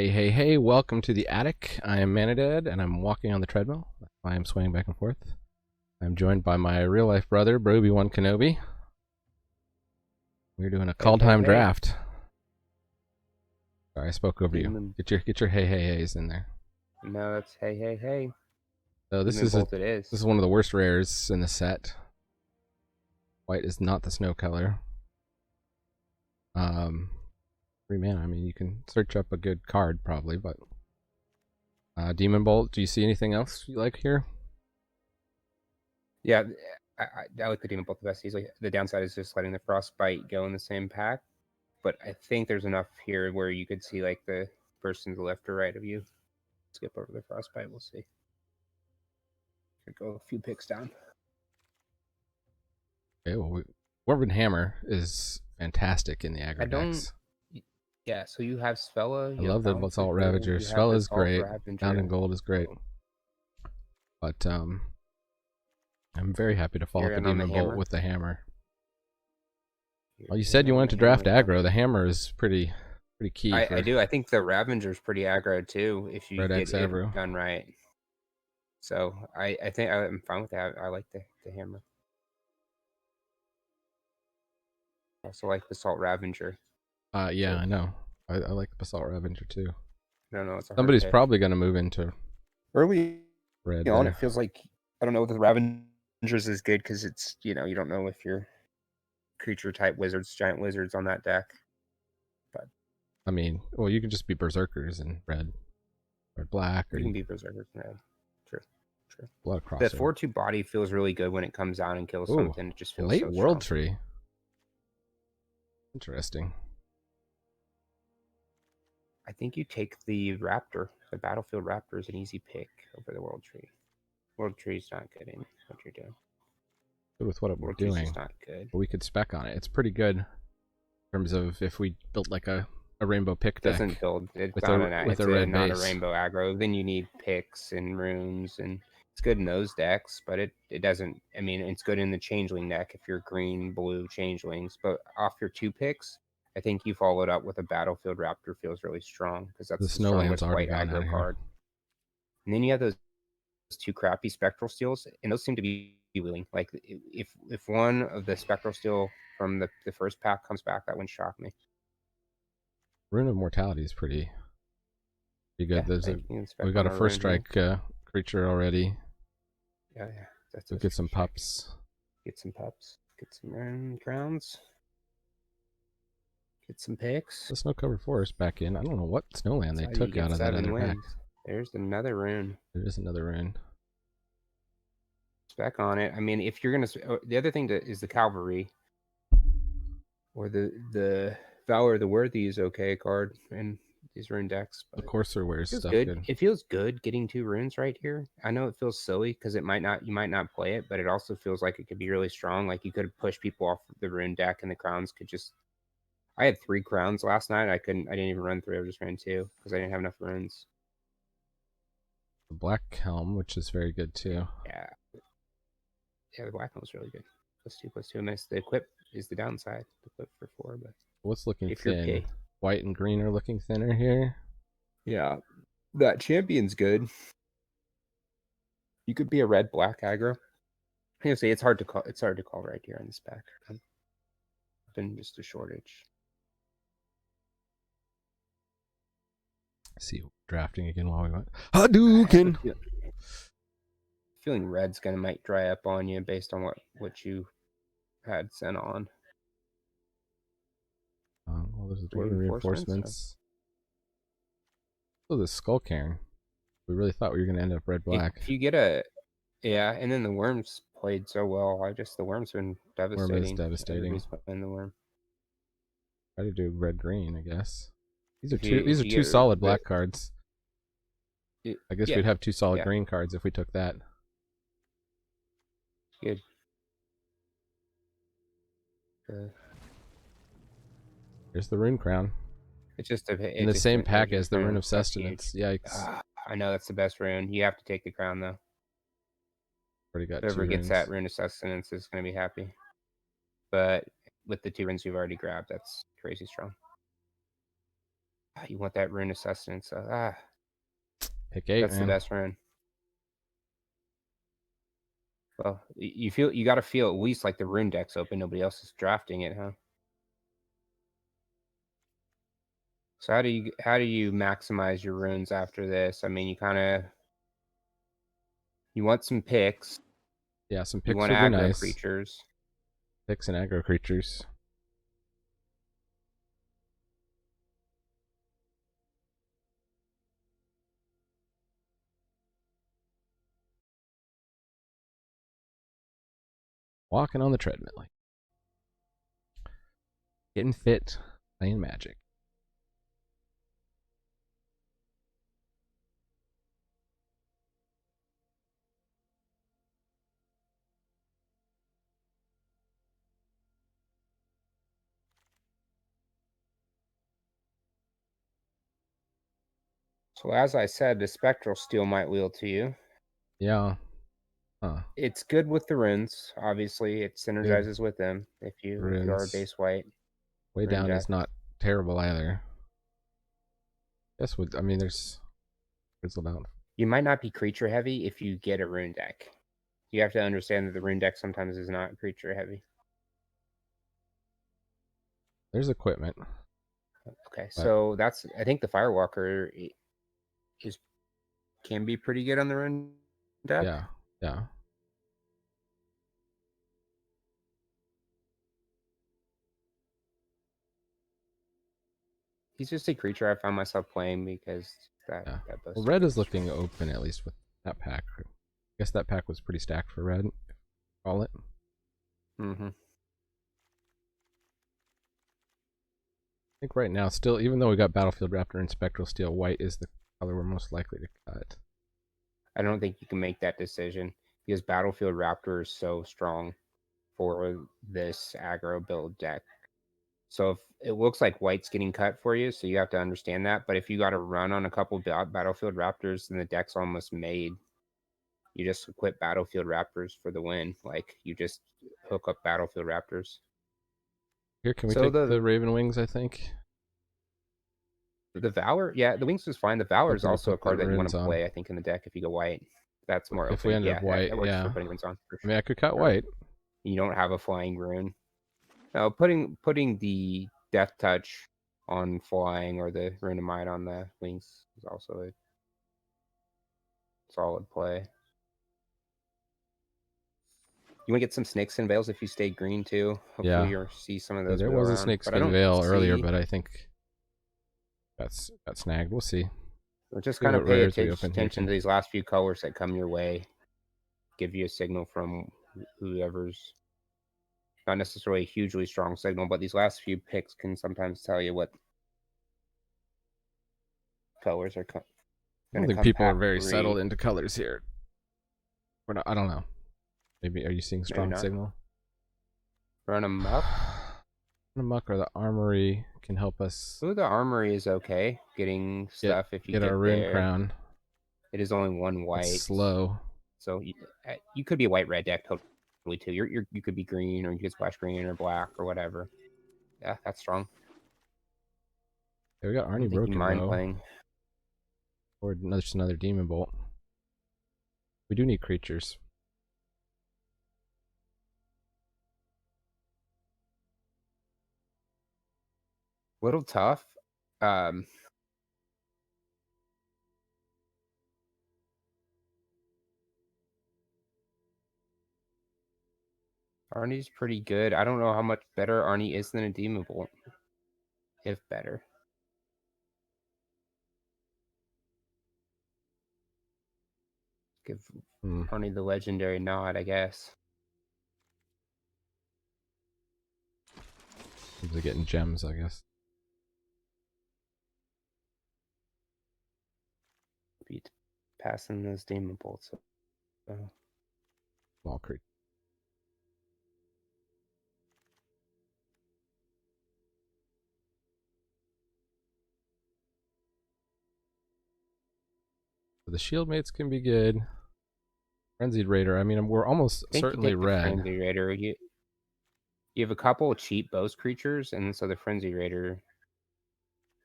Hey, welcome to the attic. I am Manadad, and I'm walking on the treadmill. I am swaying back and forth. I'm joined by my real-life brother, Broby1 Kenobi. We're doing a Kaldheim draft. Sorry, I spoke over you. Get your heys in there. No, that's hey. So this is one of the worst rares in the set. White is not the snow color. 3 mana. I mean, you can search up a good card probably, but Demon Bolt. Do you see anything else you like here? Yeah, I like the Demon Bolt the best. Easily, the downside is just letting the Frostbite go in the same pack. But I think there's enough here where you could see like the person to the left or right of you. Skip over the Frostbite. We'll see. Could go a few picks down. Okay, well, Dwarven Hammer is fantastic in the aggro decks. Yeah, so you have Svella. I love the Basalt Ravager. Svella is great. Down in Gold is great. But I'm very happy to follow up the Demon Bolt with the Hammer. Well, you said you wanted to draft aggro. The Hammer is pretty key. I do. I think the Ravager is pretty aggro too if you get it done right. So I think I'm fine with that. I like the Hammer. I also like Basalt Ravager. Yeah, I know. I like the Basalt Ravager too. No, it's somebody's probably going to move into early red. On, it feels like I don't know if the Ravengers is good because it's you don't know if you're creature type wizards, giant wizards on that deck. But I mean, well, you can just be berserkers in red or black, or you can be berserkers in red. True. A lot of crossover. The 4/2 body feels really good when it comes out and kills something. It just feels late so World strong. Tree. Interesting. I think you take the Raptor. The Battlefield Raptor is an easy pick over the World Tree. World Tree's not good in what you're doing. Good with what we're doing. It's not good. But we could spec on it. It's pretty good in terms of if we built like a rainbow pick deck. Doesn't build it's with not a red not base. A rainbow aggro. Then you need picks and runes, and it's good in those decks, but it doesn't. I mean, it's good in the changeling deck if you're green, blue changelings. But off your 2 picks, I think you followed up with a Battlefield Raptor feels really strong because that's the strongest white aggro card. And then you have those 2 crappy Spectral Steels, and those seem to be wheeling. Like if one of the Spectral Steel from the first pack comes back, that wouldn't shock me. Rune of Mortality is pretty good. Yeah, we got a first strike creature already. Yeah. We'll get some pups. Get some rune crowns. Get some picks. The snow covered forest back in. I don't know what snowland they took out of that other pack. There's another rune. There is another rune. Spec on it. I mean, if you're gonna, the other thing is the Cavalry, or the Valor of the Worthy is okay card in these rune decks. Of course, there wears stuff good. It feels good getting 2 runes right here. I know it feels silly because you might not play it, but it also feels like it could be really strong. Like you could push people off the rune deck, and the crowns could just. I had 3 crowns last night. I didn't even run 3. I just ran 2 because I didn't have enough runes. The Black Helm, which is very good too. Yeah, the Black Helm is really good. +2/+2. And the equip is the downside. The equip for 4, but what's looking thin? White and green are looking thinner here. Yeah, that champion's good. You could be a red black aggro. I say it's hard to call. It's hard to call right here on this pack. Been just a shortage. See, drafting again while we went. Hadouken! Feeling red's might dry up on you based on what you had sent on. Well, there's reinforcements. Oh, the Skull Cairn. We really thought we were going to end up red-black. If you get and then the worms played so well. The worms have been devastating. Worm is devastating. The worm. Try to do red-green, I guess. These are 2 solid black cards. I guess we'd have 2 solid green cards if we took that. Good. Here's the Rune Crown. It's just in the same pack as the Rune of Sustenance. Yikes. I know that's the best rune. You have to take the crown though. Already got Whoever gets that Rune of Sustenance is going to be happy. But with the 2 runes you've already grabbed, that's crazy strong. You want that rune of sustenance. Pick 8, that's man. the best rune. Well, you got to feel at least like the rune deck's open. Nobody else is drafting it, huh? So how do you maximize your runes after this? I mean, you want some picks. Yeah, some You picks want would be aggro nice. creatures. Picks and aggro creatures. Walking on the treadmill. Getting fit, playing Magic. So as I said, the Spectral Steel might wheel to you. Yeah. Huh. It's good with the runes. Obviously, it synergizes with them if you are a base white. Way down is not terrible either. Guess what? I mean, there's Grizzle down. You might not be creature heavy if you get a rune deck. You have to understand that the rune deck sometimes is not creature heavy. There's equipment. Okay, so I think the Firewalker can be pretty good on the rune deck. Yeah, yeah. He's just a creature I found myself playing because that well, red is looking open, at least with that pack. I guess that pack was pretty stacked for red. Call it. Mm-hmm. I think right now, still, even though we got Battlefield Raptor and Spectral Steel, white is the color we're most likely to cut. I don't think you can make that decision because Battlefield Raptor is so strong for this aggro build deck. So if it looks like white's getting cut for you, so you have to understand that. But if you got to run on a couple Battlefield Raptors, then the deck's almost made. You just equip Battlefield Raptors for the win. Like you just hook up Battlefield Raptors. Here, can we take the Raven Wings? I think the Valor, yeah, the Wings is fine. The Valor is also a card that you want to play. I think in the deck if you go white, that's more. If we end up white, that works for putting runes on. For sure. I mean, I could cut white. You don't have a flying rune. No, putting the Death Touch on flying or the Rune-bow on the Wings is also a solid play. You want to get some Snakeskin Veils if you stay green too. Hopefully you'll see some of those. There was a Snakeskin Veil earlier, but I think got snagged. We'll see. We'll just kind of pay attention to these last few colors that come your way. Give you a signal from whoever's not necessarily a hugely strong signal, but these last few picks can sometimes tell you what colors are coming. I don't think people are very settled into colors here. I don't know. Maybe are you seeing strong signal? Run amok. Run amok or the armory can help us. Ooh, the armory is okay. Getting stuff if you get our rune crown. It is only one white. It's slow. So you could be a white-red deck totally too. You could be green, or you could splash green or black or whatever. Yeah, that's strong. Yeah, we got Arnie Broken Bow. Playing. Or just another Demon Bolt. We do need creatures. Little tough. Arnie's pretty good. I don't know how much better Arnie is than a Demon Bolt. If better. Give Arnie the legendary nod, I guess. They're getting gems, I guess. Beat passing those Demon Bolts. Small creature. The shield mates can be good. Frenzied Raider. I mean, we're almost certainly red. Frenzied Raider. You have a couple of cheap boast creatures, and so the Frenzied Raider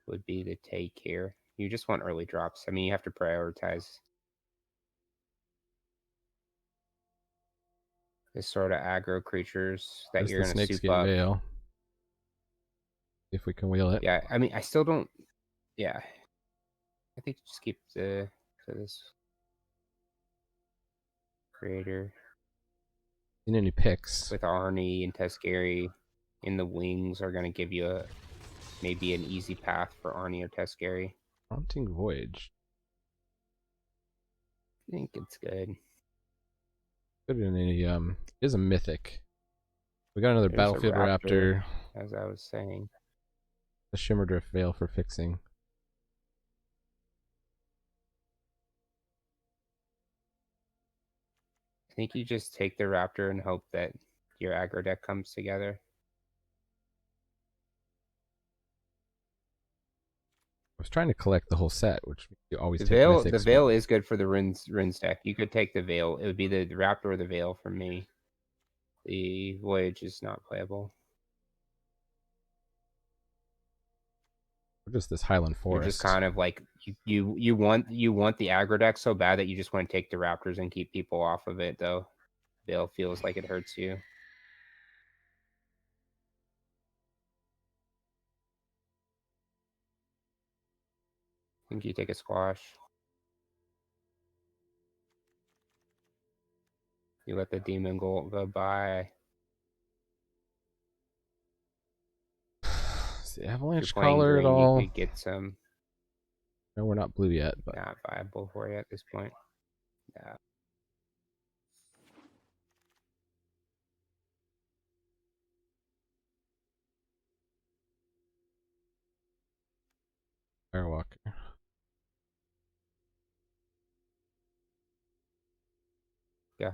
would be the take here. You just want early drops. I mean, you have to prioritize this sort of aggro creatures that you're going to soup up. Veil. If we can wheel it. Yeah, I mean, I still don't. Yeah, I think just keep this creator. In any picks with Arnie and Teskari in the wings are going to give you maybe an easy path for Arnie or Teskari. Haunting Voyage. I think it's good. Good in any it is a mythic. We got another There's Battlefield Raptor, as I was saying. The Shimmerdrift Veil for fixing. I think you just take the Raptor and hope that your aggro deck comes together. I was trying to collect the whole set, which you always take Veil. mythics, The Veil is good for the Runes deck. You could take the Veil. It would be the Raptor or the Veil for me. The Voyage is not playable. Or just this Highland Forest. You're just kind of like you want the aggro deck so bad that you just want to take the Raptors and keep people off of it, though. Veil feels like it hurts you. I think you take a squash. You let the demon go by. Is the Avalanche Collar at all? You could get some. No, we're not blue yet, but Not viable for you at this point. Yeah. Firewalker. Yeah.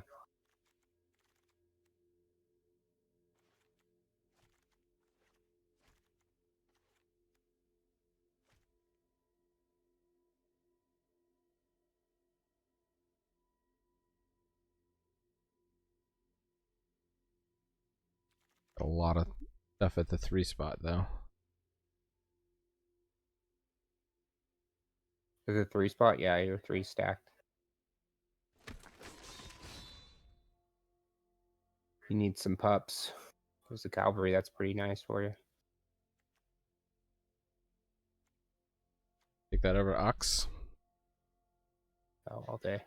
A lot of stuff at the 3 spot though. Is it 3 spot? Yeah, you're 3 stacked. You need some pups. There's the cavalry. That's pretty nice for you. Take that over Ox. Oh, all day.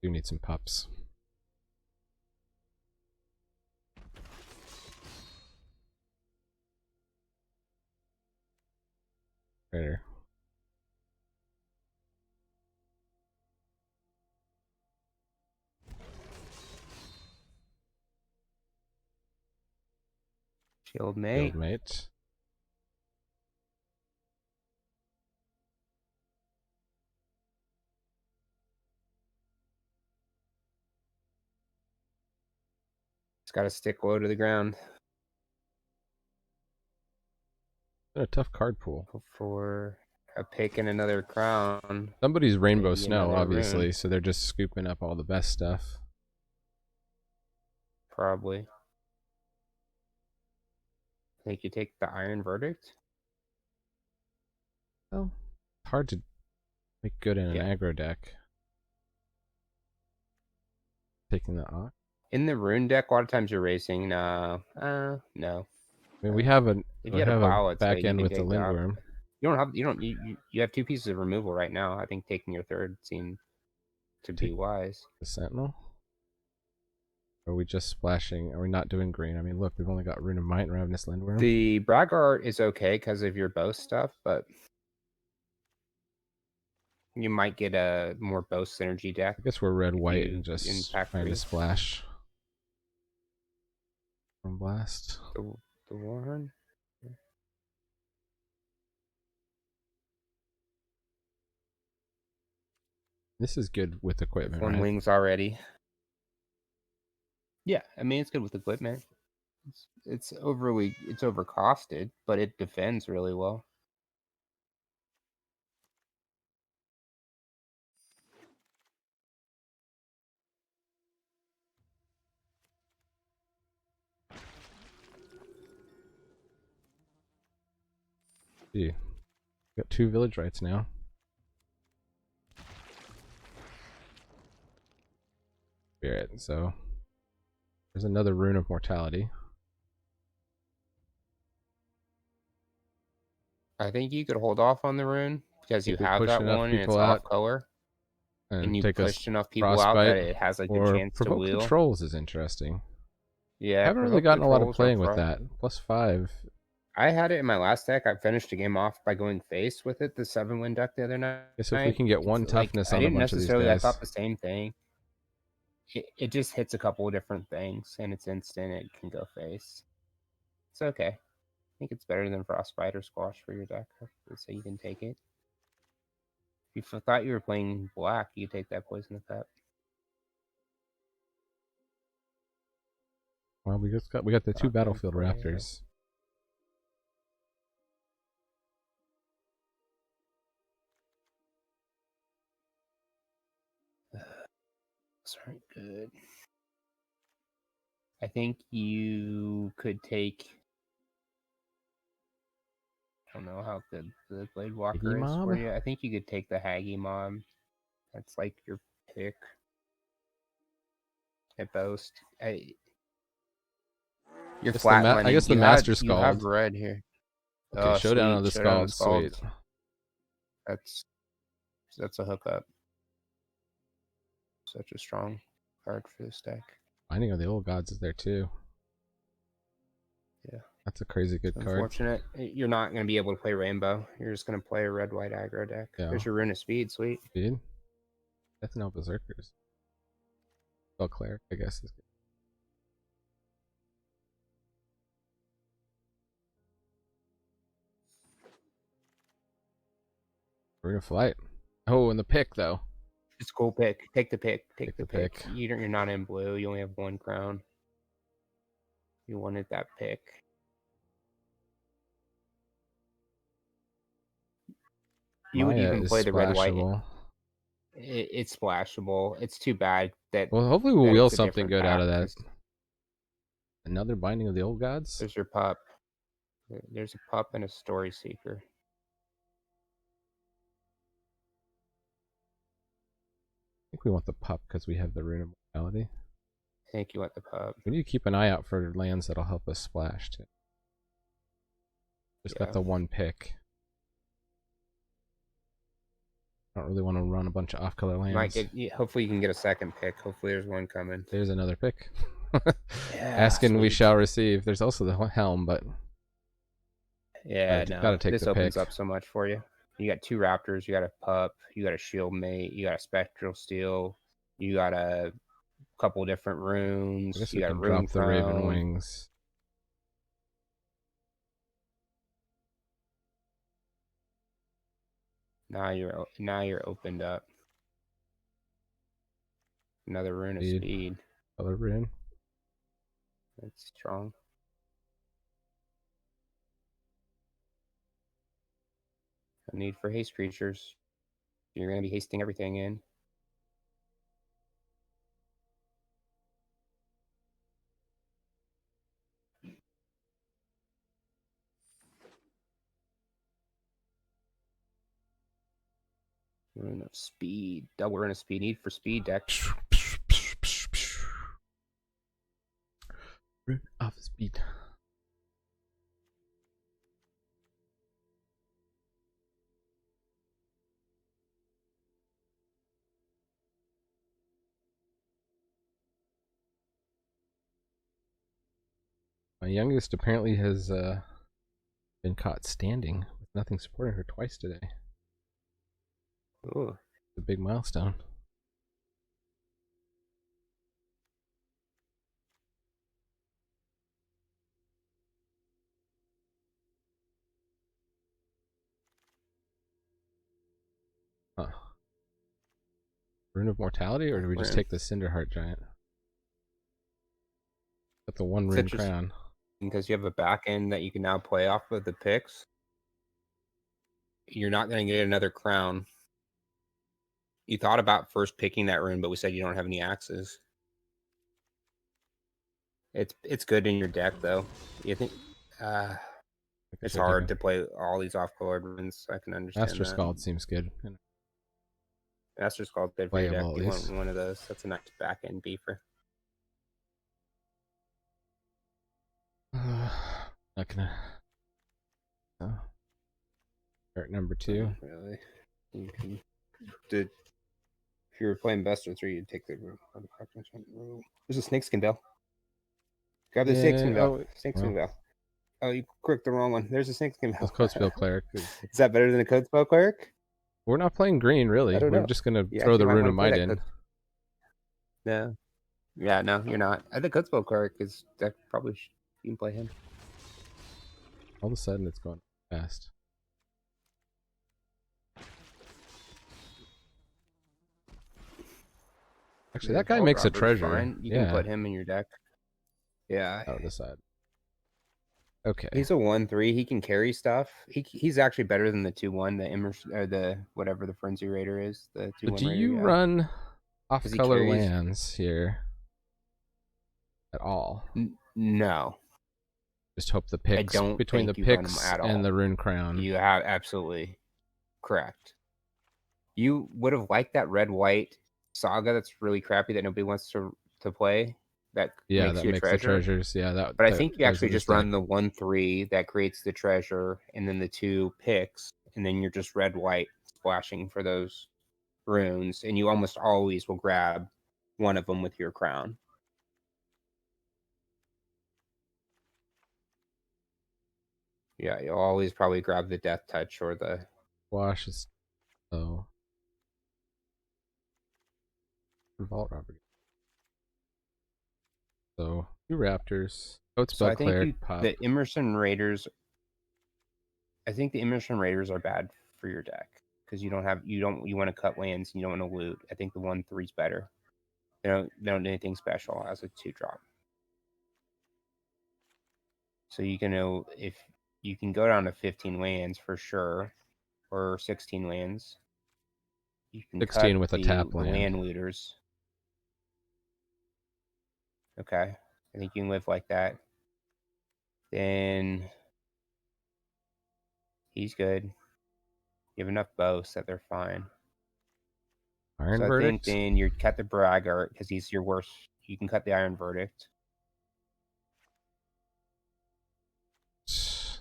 Do need some pups. Later. Shield mate. It's got to stick low to the ground. A tough card pool. Hope for a pick and another crown. Somebody's Rainbow Snow, obviously, so they're just scooping up all the best stuff. Probably. I think you take the Iron Verdict. Well, it's hard to make good in an aggro deck. Taking the Ox. In the Rune deck, a lot of times you're racing. No. I mean, we have a back end with the Lindworm. You have 2 pieces of removal right now. I think taking your third seemed to be wise. The Sentinel? Or are we just splashing? Are we not doing green? I mean, look, we've only got Rune of Might and Ravenous Lindworm. The Braggart is okay because of your bow stuff, but you might get a more bow synergy deck. I guess we're red-white and just trying to splash. From Blast. The Warhorn? This is good with equipment, One wings already. Yeah, I mean, it's good with equipment. It's overcosted, but it defends really well. See, got 2 village rights now. Spirit, so there's another Rune of Mortality. I think you could hold off on the rune because you have that one and it's off color. And you pushed enough people out that it has a good chance to wheel. Controls is interesting. Yeah, I haven't really gotten a lot of playing with that. +5. I had it in my last deck. I finished the game off by going face with it, the 7-win deck the other night. Guess if we can get one toughness on a bunch of these guys. I thought the same thing. It just hits a couple of different things, and it's instant. It can go face. It's okay. I think it's better than Frostbite or Squash for your deck, so you can take it. If you thought you were playing black, you take that Poison Effect. Well, we got the 2 Battlefield Raptors. That's right, good. I think you could take. I don't know how good the Blade Walker is for you. I think you could take the Haggy Mob. That's like your pick. At Boast. You're flatlining. I guess the Master Scald. You have red here. Okay, Showdown of the Scald. Sweet. That's a hookup. Such a strong card for this deck. Binding of the Old Gods is there too. Yeah. That's a crazy good card. Unfortunate. You're not going to be able to play Rainbow. You're just going to play a red-white aggro deck. Yeah. There's your Rune of Speed. Sweet. Speed? That's no Berserkers. Spell Cleric, I guess, is good. Rune of Flight. Oh, and the pick, though. It's a cool pick. Take the pick. Take the pick. You're not in blue. You only have 1 crown. You wanted that pick. You would even play the red-white. It's splashable. It's too bad that. Well, hopefully we'll wheel something good out of that. Another Binding of the Old Gods? There's your pup. There's a pup and a Story Seeker. I think we want the pup because we have the Rune of Mortality. I think you want the pup. We need to keep an eye out for lands that'll help us splash too. Just got the 1 pick. I don't really want to run a bunch of off-color lands. Hopefully you can get a 2nd pick. Hopefully there's 1 coming. There's another pick. Asking we shall receive. There's also the Helm, but yeah, no. This opens up so much for you. You got 2 Raptors. You got a pup. You got a Shield Mate. You got a Spectral Steel. You got a couple different runes. I guess you got a Rune drop the Raven Wings. Now you're opened up. Another Rune of Speed. Another Rune. That's strong. No need for haste creatures. You're going to be hasting everything in. Rune of Speed. Double Rune of Speed. Need for speed deck. Rune of Speed. My youngest apparently has been caught standing with nothing supporting her twice today. Ooh. It's a big milestone. Huh. Rune of Mortality, or do we just take the Cinderheart Giant? Got the 1 Rune Crown. Because you have a back end that you can now play off of the picks. You're not going to get another crown. You thought about first picking that rune, but we said you don't have any axes. It's good in your deck, though. You think It's hard to play all these off-colored runes. I can understand Master that. Scald seems good. Master Scald good for your deck. You want one of those. That's a nice back-end beefer. Not gonna. No. Start number 2. Really? You can. If you were playing best of 3, you'd take the room. There's a snakeskin bell. Grab the snakeskin bell. Snakeskin bell. Oh, you clicked the wrong one. There's a snakeskin bell. Codespell Cleric. Is that better than a Codespell Cleric? We're not playing green, really. We're just gonna throw the Rune of Might in. No. Yeah, no, you're not. I think Codespell Cleric is that probably you can play him. All of a sudden, it's going fast. Actually, that guy makes a treasure. Fine. You can put him in your deck. Yeah. I'll decide. Okay. He's a 1/3. He can carry stuff. He's actually better than the 2/1, the Immersion, or the whatever the Frenzy Raider is. The 2/1. Do you run off-color lands here at all? No. Just hope the picks between the picks and the Rune Crown. You have absolutely correct. You would have liked that red-white saga that's really crappy that nobody wants to play. That makes you a treasure. The treasures. Yeah, but I think you actually just run the 1/3 that creates the treasure, and then the 2 picks, and then you're just red-white splashing for those runes, and you almost always will grab one of them with your crown. Yeah, you'll always probably grab the Death Touch or the Wash is Vault Robber. So 2 Raptors. So I think the Immersion Raiders. I think the Immersion Raiders are bad for your deck because you want to cut lands and you don't want to loot. I think the 1/3 is better. They don't do anything special as a 2-drop. So you can know if you can go down to 15 lands for sure, or 16 lands. You can 16 with a tap land. Land looters. Okay, I think you can live like that. Then he's good. You have enough boasts that they're fine. Iron Verdict? I think then you cut the Braggart because he's your worst. You can cut the Iron Verdict.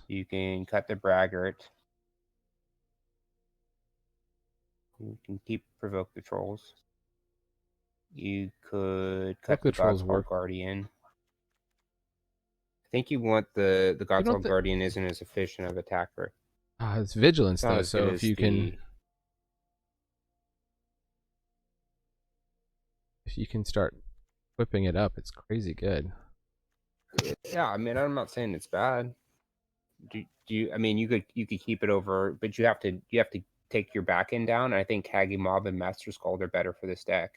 You can cut the Braggart. You can keep Provoke the Trolls. You could cut the Godswall Guardian. I think you want the Godswall Guardian isn't as efficient of attacker. It's Vigilance though, so if you can start whipping it up, it's crazy good. Yeah, I mean, I'm not saying it's bad. Do you? I mean, you could keep it over, but you have to take your back end down. I think Haggy Mob and Master Scald are better for this deck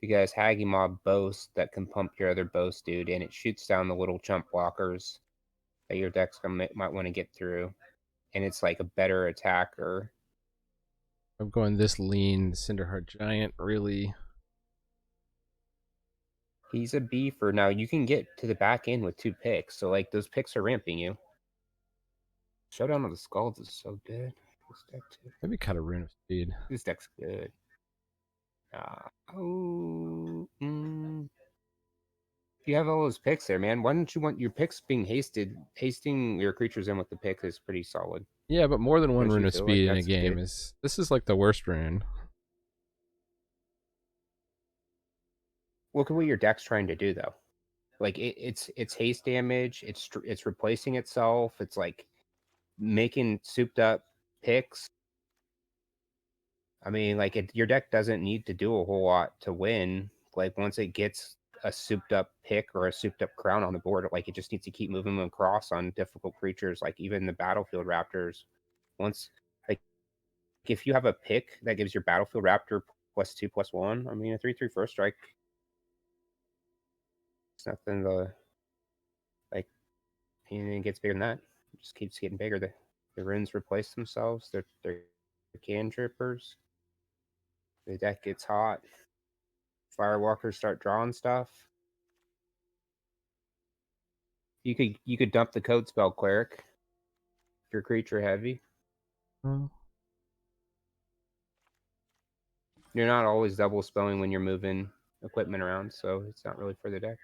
because Haggy Mob boasts that can pump your other boast, dude, and it shoots down the little chump blockers that your deck's might want to get through, and it's like a better attacker. I'm going this lean. The Cinderheart Giant really. He's a beefer. Now you can get to the back end with 2 picks, so like those picks are ramping you. Showdown of the Skulls is so good. This deck too. Maybe cut a Rune of Speed. This deck's good. You have all those picks there, man. Why don't you want your picks being hasted? Hasting your creatures in with the pick is pretty solid. Yeah, but more than one Rune of Speed in a game is like the worst rune. Look at what your deck's trying to do, though. Like it's haste damage. It's replacing itself. It's like making souped up picks. I mean, like your deck doesn't need to do a whole lot to win. Like once it gets a souped up pick or a souped up crown on the board, like it just needs to keep moving them across on difficult creatures, like even the Battlefield Raptors. Once, like, if you have a pick that gives your Battlefield Raptor +2/+1, I mean, a 3/3 first strike, it's nothing to, like, and it gets bigger than that. It just keeps getting bigger. The runes replace themselves. They're cantrippers. The deck gets hot. Firewalkers start drawing stuff. You could dump the code spell cleric if you're creature heavy. You're not always double spelling when you're moving equipment around, so it's not really for the deck.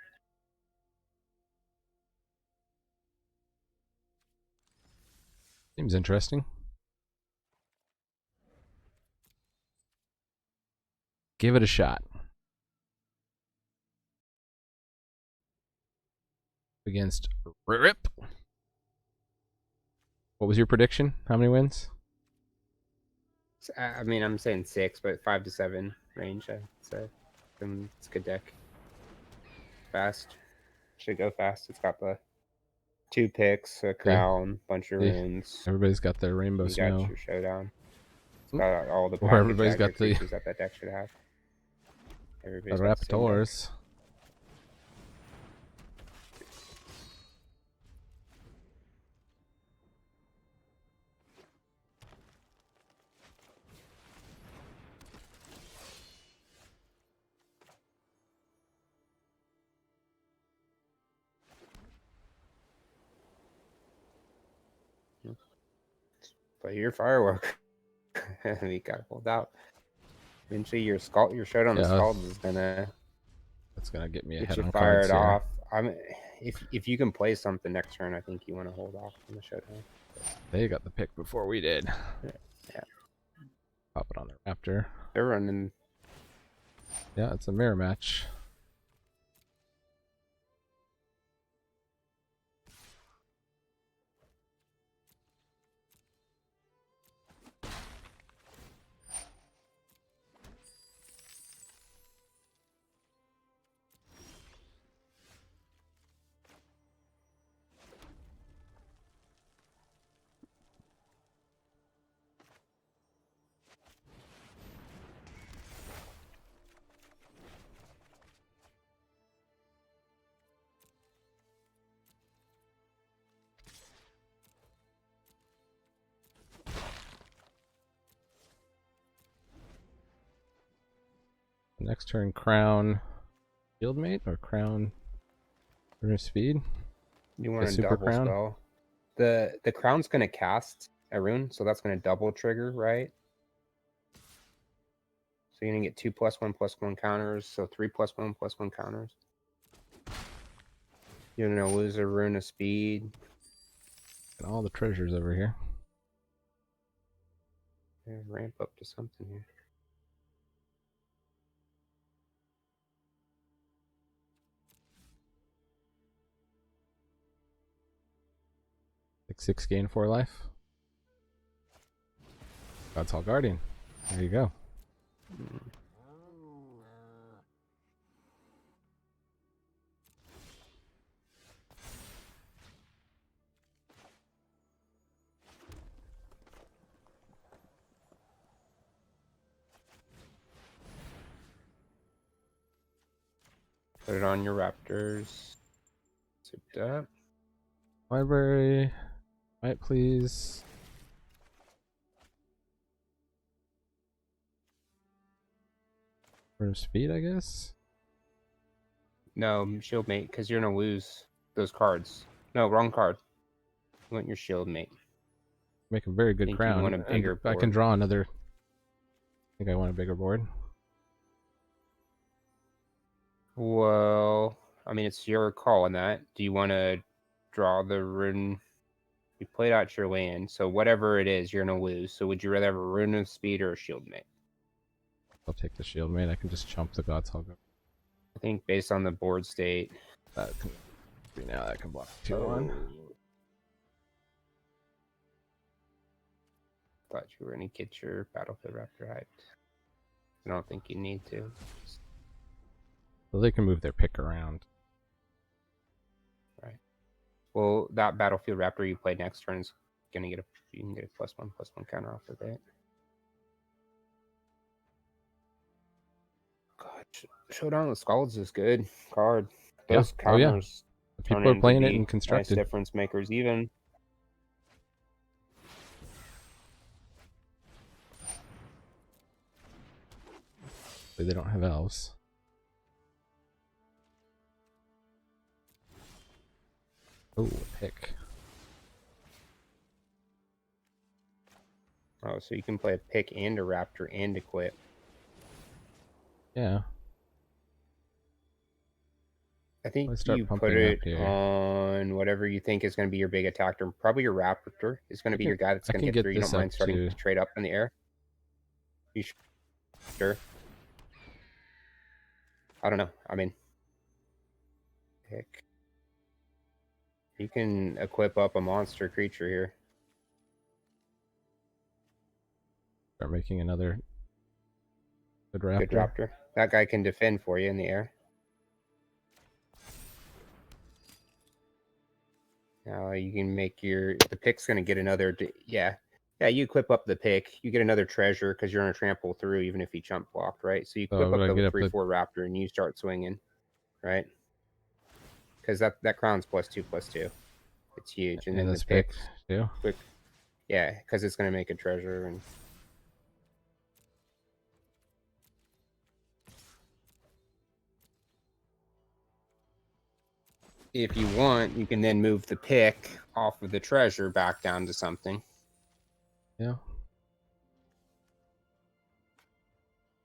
Seems interesting. Give it a shot. Against Rip. What was your prediction? How many wins? I mean, I'm saying 6, but 5 to 7 range. I'd say it's a good deck. Fast. Should go fast. It's got the 2 picks, a crown, bunch of runes. Everybody's got their rainbow snow. You got your showdown. It's got all the or everybody's got the creatures that deck should have. Everybody's got Raptors. Play your firework. You got pulled out. Eventually, your showdown the Scalds is gonna. That's gonna get me ahead get you on fired cards off. If you can play something next turn, I think you want to hold off on the showdown. They got the pick before we did. Yeah. Pop it on the Raptor. They're running. Yeah, it's a mirror match. Next turn, Crown Shieldmate or Crown Rune Speed. You want to double crown? Spell. The Crown's going to cast a rune, so that's going to double trigger, right? So you're going to get 2 +1/+1 counters, so 3 +1/+1 counters. You're going to lose a Rune of Speed. And all the treasures over here. Yeah, ramp up to something here. Six gain 4 life. God's Hall Guardian. There you go. Put it on your Raptors. Souped up. Library. Might please. For speed, I guess? No, Shieldmate, because you're going to lose those cards. No, wrong card. You want your Shieldmate. Make a very good crown. You want a bigger board. I can draw another. I think I want a bigger board. Well, I mean, it's your call on that. Do you want to draw the rune? You played out your land, so whatever it is, you're going to lose. So would you rather have a Rune of Speed or a Shieldmate? I'll take the Shieldmate. I can just chump the God's Hall. I think based on the board state. That can be now. That can block 2-1. Thought you were going to get your Battlefield Raptor hyped. I don't think you need to. So they can move their pick around. Right. Well, that Battlefield Raptor you play next turn is going to get you can get a +1/+1 counter off of it. God, Showdown with Scalds is good card. Those counters. People are playing it in constructed. Nice difference makers even. They don't have elves. Oh, pick. Oh, so you can play a pick and a raptor and equip. Yeah. I think you put it on whatever you think is going to be your big attacker. Probably your raptor is going to be your guy that's going to get through. You don't mind starting to trade up in the air? You sure? I don't know. I mean, pick. You can equip up a monster creature here. Start making another good raptor. Good raptor. That guy can defend for you in the air. Now you can make the pick's going to get another, yeah, you equip up the pick, you get another treasure because you're going to trample through even if he jump blocked, right? So you equip up the 3/4 raptor and you start swinging, right? Because that crown's +2/+2. It's huge. And then this pick too? Quick, yeah, because it's going to make a treasure. And if you want, you can then move the pick off of the treasure back down to something. Yeah.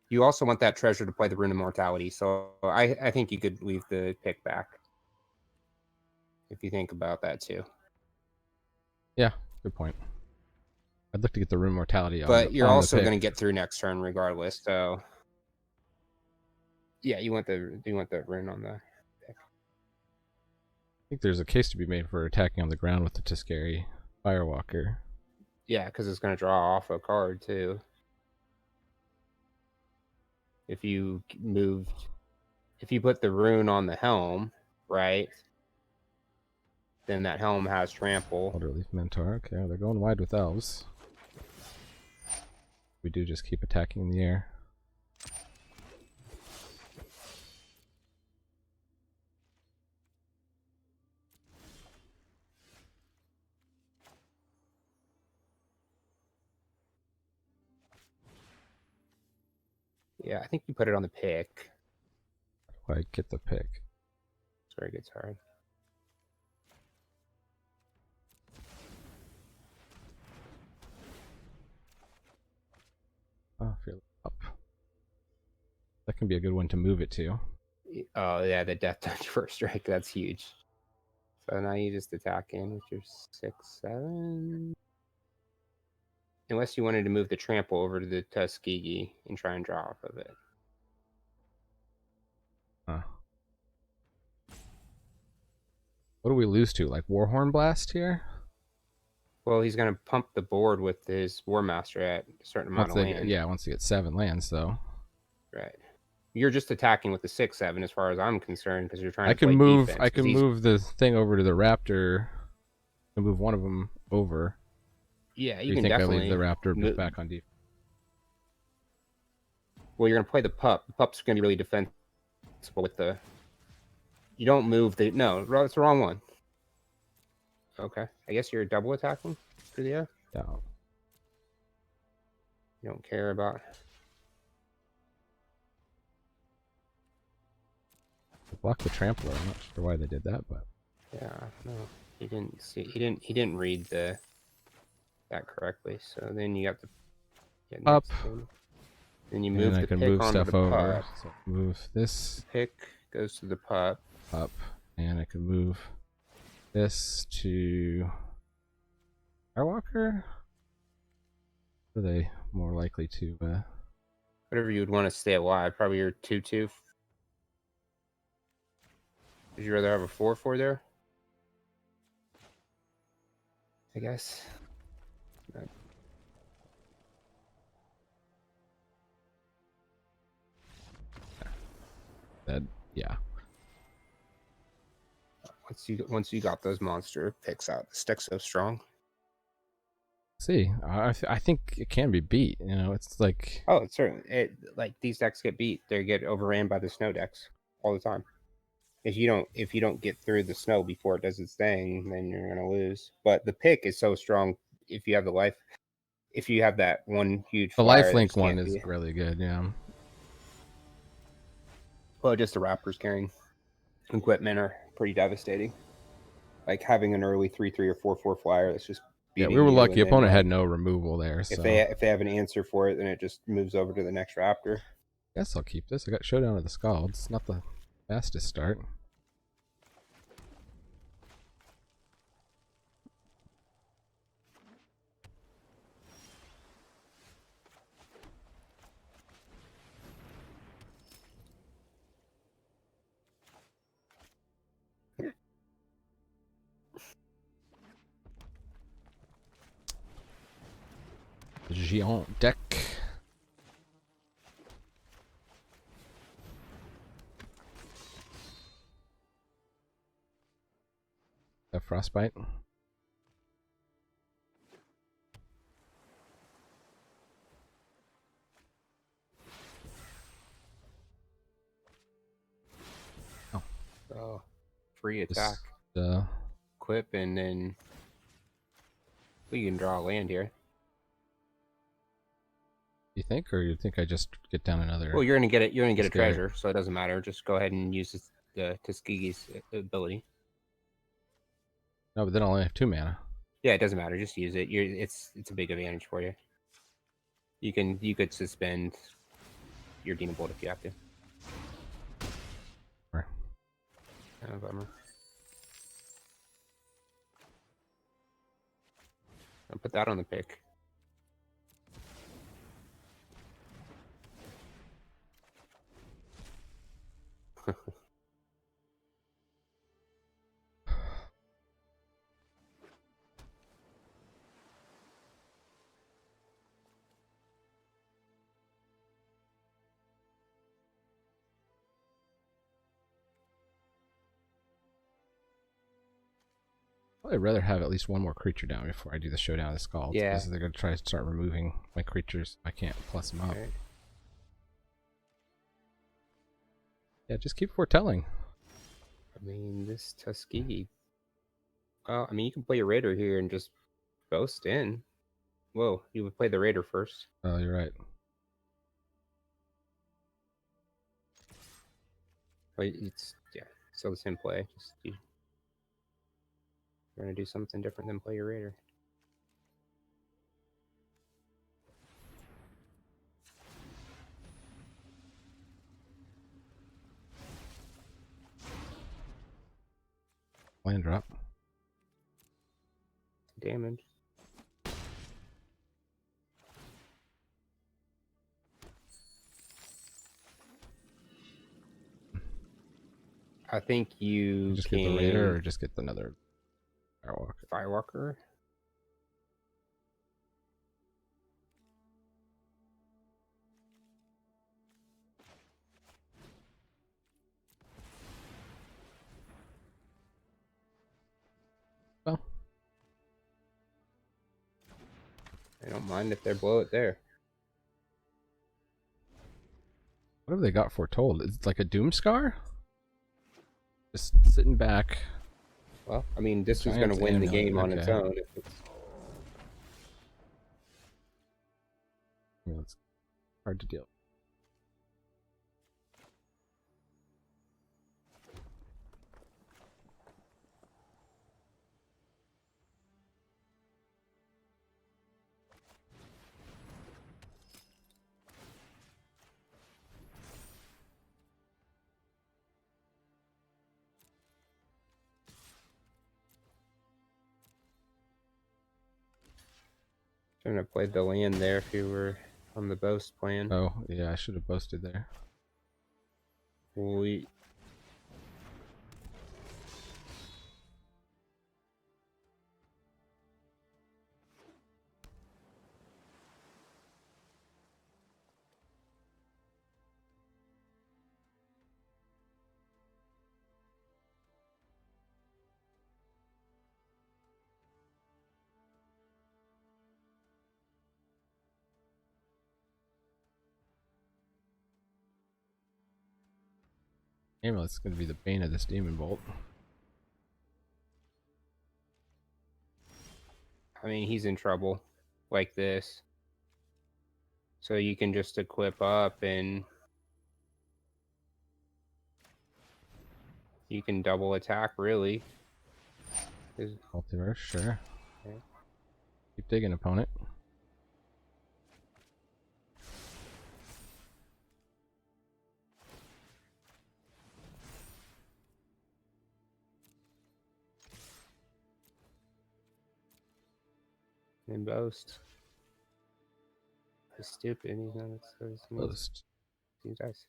You also want that treasure to play the Rune of Mortality, so I think you could leave the pick back. If you think about that too. Yeah, good point. I'd like to get the Rune Mortality on. But you're also going to get through next turn regardless, so yeah, you want the Rune on the pick. I think there's a case to be made for attacking on the ground with the Teskari Firewalker. Yeah, because it's going to draw off a card too. If you put the Rune on the helm, right? Then that helm has trample. Elderleaf Mentor. Okay, they're going wide with elves. We do just keep attacking in the air. Yeah, I think you put it on the pick. How do I get the pick? Sorry, it gets hard. Oh, feel up. That can be a good one to move it to. Oh yeah, the death touch first strike. That's huge. So now you just attack in with your 6/7. Unless you wanted to move the trample over to the Tuskegee and try and draw off of it. What do we lose to? Like Warhorn Blast here? Well, he's going to pump the board with his War Master at a certain amount of land. Yeah, once he gets 7 lands, though. Right. You're just attacking with the 6/7 as far as I'm concerned because you're trying to play defense. I can move the thing over to the Raptor and move one of them over. Yeah, you can definitely I leave the Raptor back on defense? Well, you're going to play the pup. The pup's going to be really defensible with the... You don't move the... No, it's the wrong one. Okay. I guess you're double attacking through the air? Yeah. You don't care about... Block the Trampler. I'm not sure why they did that, but... Yeah, no. He didn't see... He didn't read that correctly. So then you got the... Up. Then you move the pick onto the pup. So move this. The pick goes to the pup. Up. And I can move this to Firewalker? Are they more likely to whatever you would want to stay alive? Probably your 2/2. Would you rather have a 4/4 there? I guess. That, yeah. Once you got those monster picks out, the stick's so strong. See, I think it can be beat. You know, it's like... Oh, it's certainly... like, these decks get beat. They get overran by the snow decks all the time. If you don't get through the snow before it does its thing, then you're gonna lose. But the pick is so strong. If you have the life, if you have that one huge, the lifelink one is really good. Yeah. Well, just the Raptors carrying equipment are pretty devastating. like having an early 3/3 or 4/4 flyer that's just beating we were lucky. Opponent had no removal there. So if they have an answer for it, then it just moves over to the next Raptor. Guess I'll keep this. I got Showdown of the Scalds. Not the fastest start. Géant deck. A Frostbite. Oh, free attack. Just, Equip, and then we can draw a land here. You think, or you think I just get down another? Well, you're gonna get it. You're gonna get a treasure, so it doesn't matter. Just go ahead and use the Tuskegee's ability. No, but then I'll only have 2 mana. Yeah, it doesn't matter. Just use it. It's a big advantage for you. You could suspend your Demon Bolt if you have to. Sure. Oh, bummer. I'll put that on the pick. I'd rather have at least one more creature down before I do the Showdown of the Scalds. Yeah. Because they're going to try to start removing my creatures. I can't plus them up. Right. Yeah, just keep foretelling. I mean, this Tuskegee. Well, I mean, you can play your Raider here and just boast in. Whoa, you would play the Raider first. Oh, you're right. But it's still the same play. Just you're gonna do something different than play your Raider. Land drop. Damage. I think you just can get the Raider or just get another Firewalker. Firewalker. Well, I don't mind if they blow it there. What have they got foretold? Is it like a Doomscar? Just sitting back. Well, I mean, this is going to win the game on its own. If it's... It's hard to deal. Shouldn't have played the land there if you were on the boast plan. Oh, yeah, I should have boasted there. We... Amulet's going to be the bane of this Demon Bolt. I mean, he's in trouble like this. So you can just equip up and you can double attack, really. Multiverse, sure. Okay. Keep digging, opponent. And boast. He's stupid. He's not. Boast. Seems nice.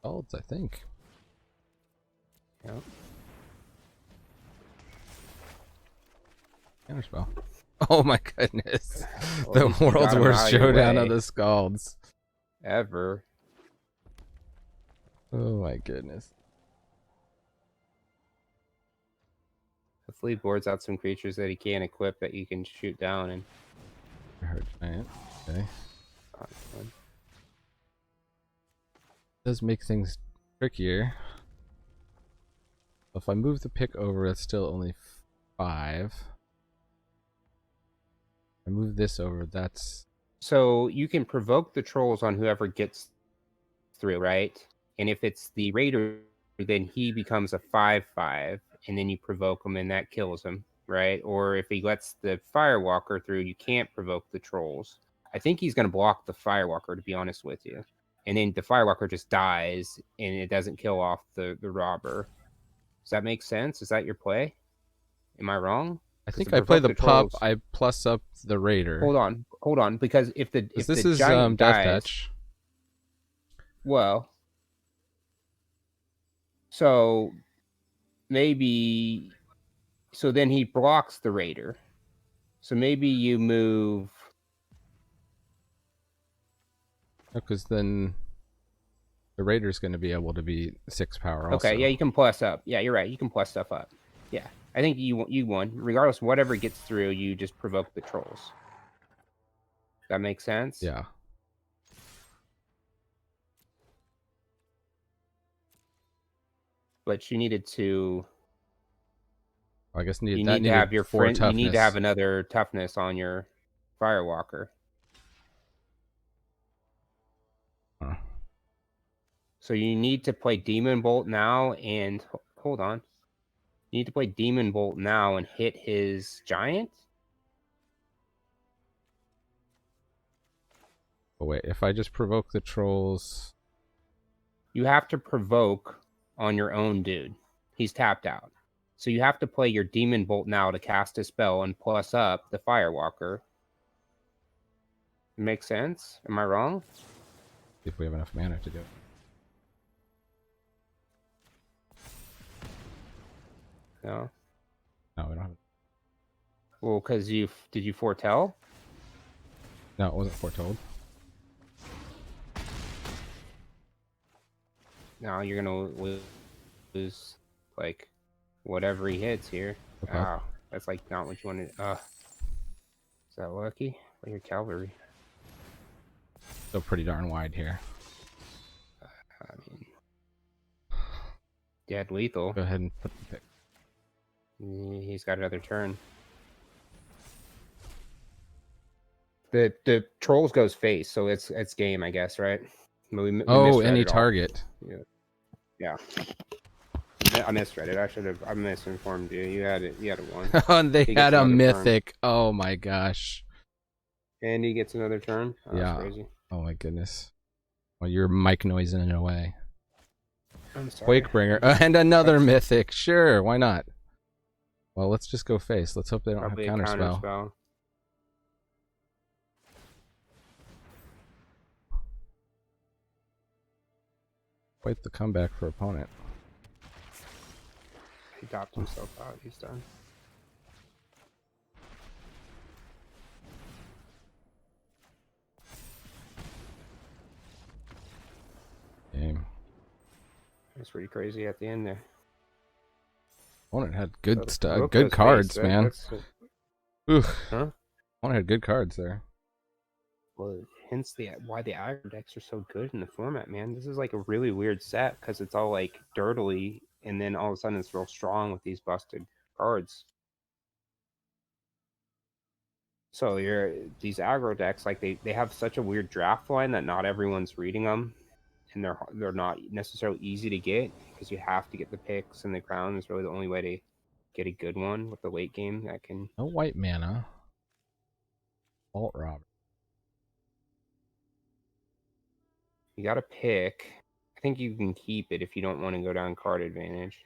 Golds, I think. Yeah. Counterspell. Oh my goodness. Well, The world's worst showdown of the Scalds. Ever. Oh my goodness. Hopefully he boards out some creatures that he can't equip that you can shoot down and Hurt giant. Okay. Does make things trickier. If I move the pick over, it's still only 5. I move this over, that's... So you can provoke the trolls on whoever gets through, right? And if it's the raider, then he becomes a 5/5, and then you provoke him and that kills him, right? Or if he lets the firewalker through, you can't provoke the trolls. I think he's going to block the firewalker, to be honest with you. And then the firewalker just dies and it doesn't kill off the robber. Does that make sense? Is that your play? Am I wrong? I think I play the pup, I plus up the raider. Hold on, because if the Death giant dies, Touch. Well, so maybe, so then he blocks the raider. So maybe you move. Because then the raider's going to be able to be 6 power also. Okay, yeah, you can plus up. Yeah, you're right. You can plus stuff up. Yeah, I think you won. Regardless, whatever gets through, you just provoke the trolls. That makes sense? Yeah. But you needed to. I guess you need to have your friend. Toughness. You need to have another toughness on your firewalker. Huh. So you need to play Demon Bolt now, and hold on. You need to play Demon Bolt now and hit his giant. Oh wait, if I just provoke the trolls, you have to provoke on your own dude. He's tapped out. So you have to play your Demon Bolt now to cast a spell and plus up the Firewalker. Makes sense? Am I wrong? See if we have enough mana to do it. No. No, we don't have it. Well, because did you foretell? No, it wasn't foretold. No, you're gonna lose like whatever he hits here. Okay. Wow, that's like not what you wanted. Is that lucky? Or your cavalry? Still pretty darn wide here. I mean, dead lethal. Go ahead and put the pick. He's got another turn. The trolls goes face, so it's game, I guess, right? We any target. Yeah. I misread it. I misinformed you. You had it. You had a 1. Oh, and they had a mythic. Turn. Oh my gosh. And he gets another turn. Oh, yeah. That's crazy. Oh my goodness. Well, you're mic noising it away. I'm sorry. Wakebringer and another mythic. Sure, why not? Well, let's just go face. Let's hope they don't Probably have counterspell. Wait the comeback for opponent. He topped himself out. He's done. Game. That's pretty crazy at the end there. Opponent had good stuff, good cards, man. Oof. Huh? Opponent had good cards there. Well, hence why the aggro decks are so good in the format, man. This is like a really weird set because it's all like dirtily, and then all of a sudden it's real strong with these busted cards. So these aggro decks, like they have such a weird draft line that not everyone's reading them, and they're not necessarily easy to get because you have to get the picks and the crown is really the only way to get a good one with the late game that can. No white mana. Vault Robber. You got to pick. I think you can keep it if you don't want to go down card advantage.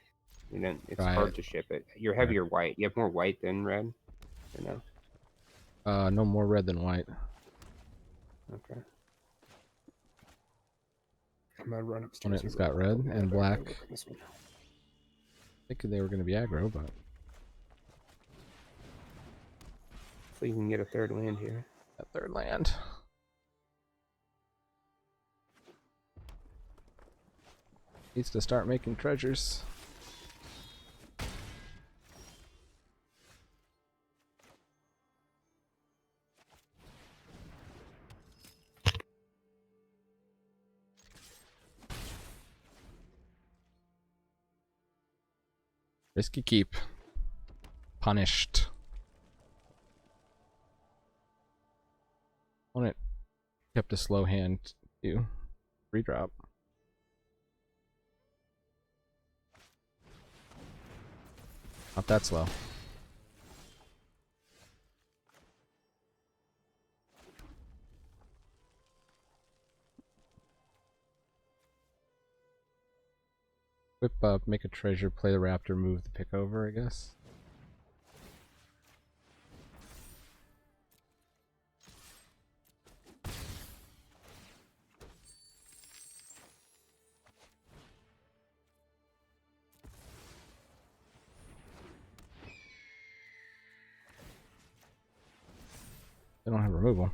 You know, it's hard to ship it. You're heavier white. You have more white than red. Or no? No more red than white. Okay. I'm gonna run upstairs. It's got red and black. I think they were going to be aggro, but hopefully you can get a third land here. A third land. Needs to start making treasures. Risky keep. Punished. Opponent kept a slow hand too. Free drop. Not that slow. Whip up, make a treasure, play the raptor, move the pick over, I guess. They don't have removal.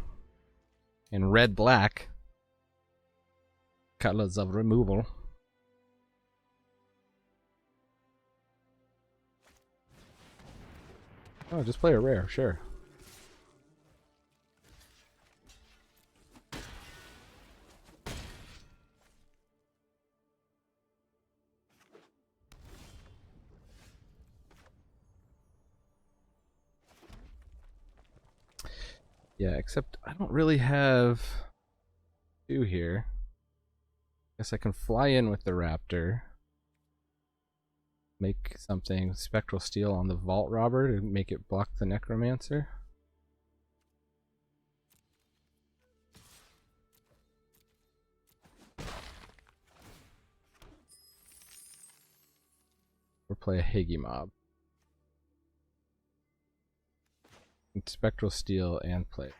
In red black, colors of removal. Oh, just play a rare, sure. Yeah, except I don't really have two here. Guess I can fly in with the raptor. Make something spectral steel on the vault robber to make it block the necromancer. Or play a Higgy mob. Spectral steel and play.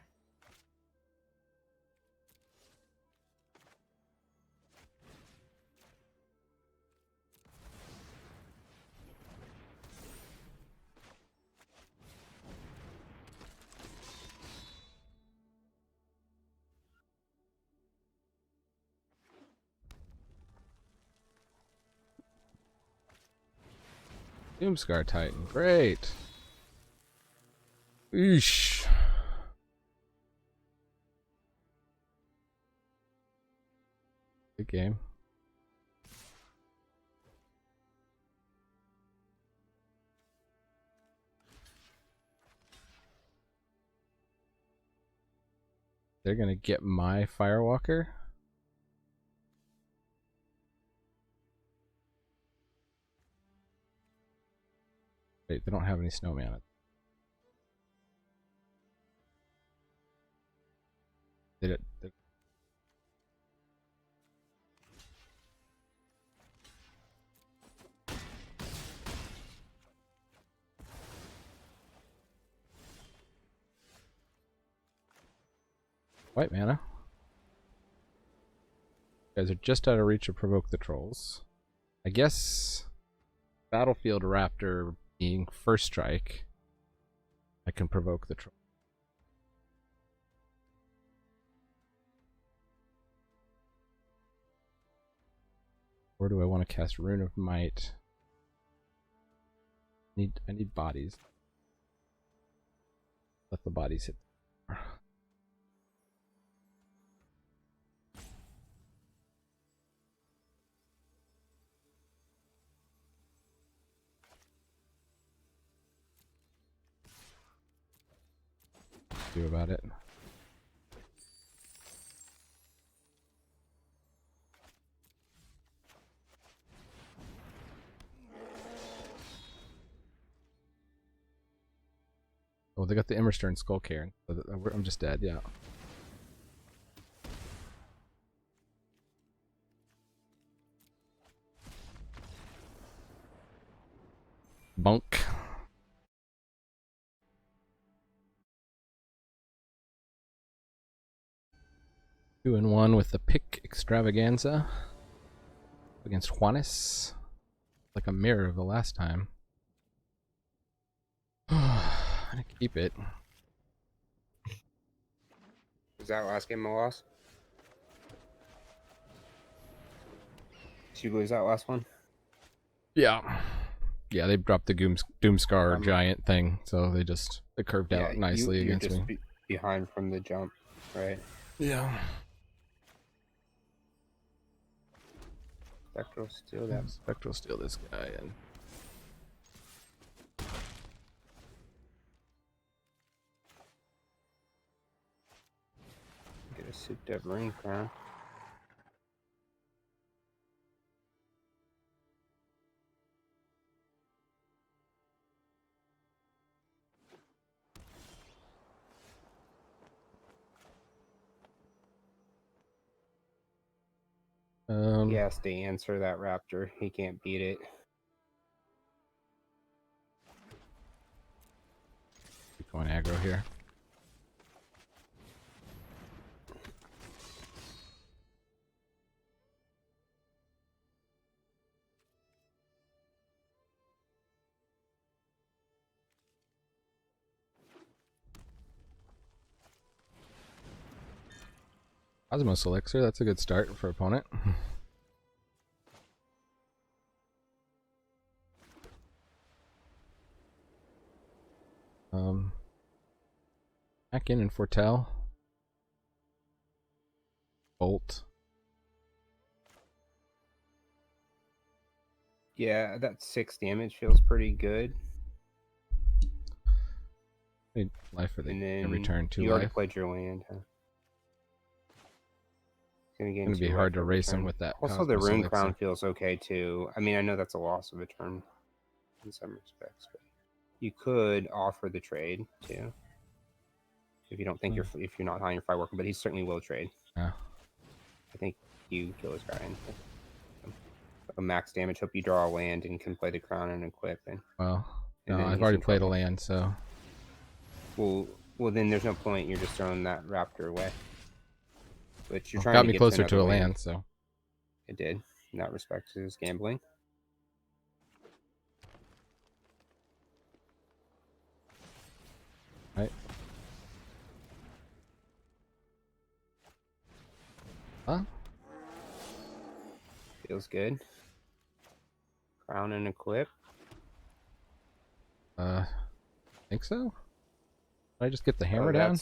Doomscar Titan, great. Eesh. Good game. They're gonna get my Firewalker. Wait, they don't have any snowman. Did it? White mana. You guys are just out of reach of provoke the trolls. I guess Battlefield Raptor being first strike, I can provoke the troll. Or do I want to cast Rune of Might? I need bodies. Let the bodies hit. do about it. Oh, they got the Immerstern Skull Cairn. So I'm just dead, yeah. Bunk. Two and one with the pick extravaganza against Juanes. Like a mirror of the last time. I'm gonna keep it. Was that last game a loss? Did you lose that last one? Yeah. Yeah, they dropped the Doomscar giant thing, so they curved out nicely against me. You're just behind from the jump, right? Yeah. Spectral steal that. Spectral steal this guy and get a souped up ring crown. He has to answer that raptor. He can't beat it. Keep going aggro here. Cosmos Elixir, that's a good start for opponent. Back in and foretell. Bolt. Yeah, that 6 damage feels pretty good. Need life for the return 2 life. You already played your land, huh? It's gonna be hard to race him with that. Also, the rune crown feels okay too. I mean, I know that's a loss of a turn in some respects, but you could offer the trade too if you don't think if you're not high on your fireworking. But he certainly will trade. Yeah. I think you kill his guy and a max damage. Hope you draw a land and can play the crown and equip. Well, no, I've already played a land, so. Well, then there's no point. You're just throwing that raptor away. But you're trying got to me get closer to a land, land, so. It did. In that respect, it was gambling. Right. Huh? Feels good. Crown and equip. Think so? Did I just get the hammer down?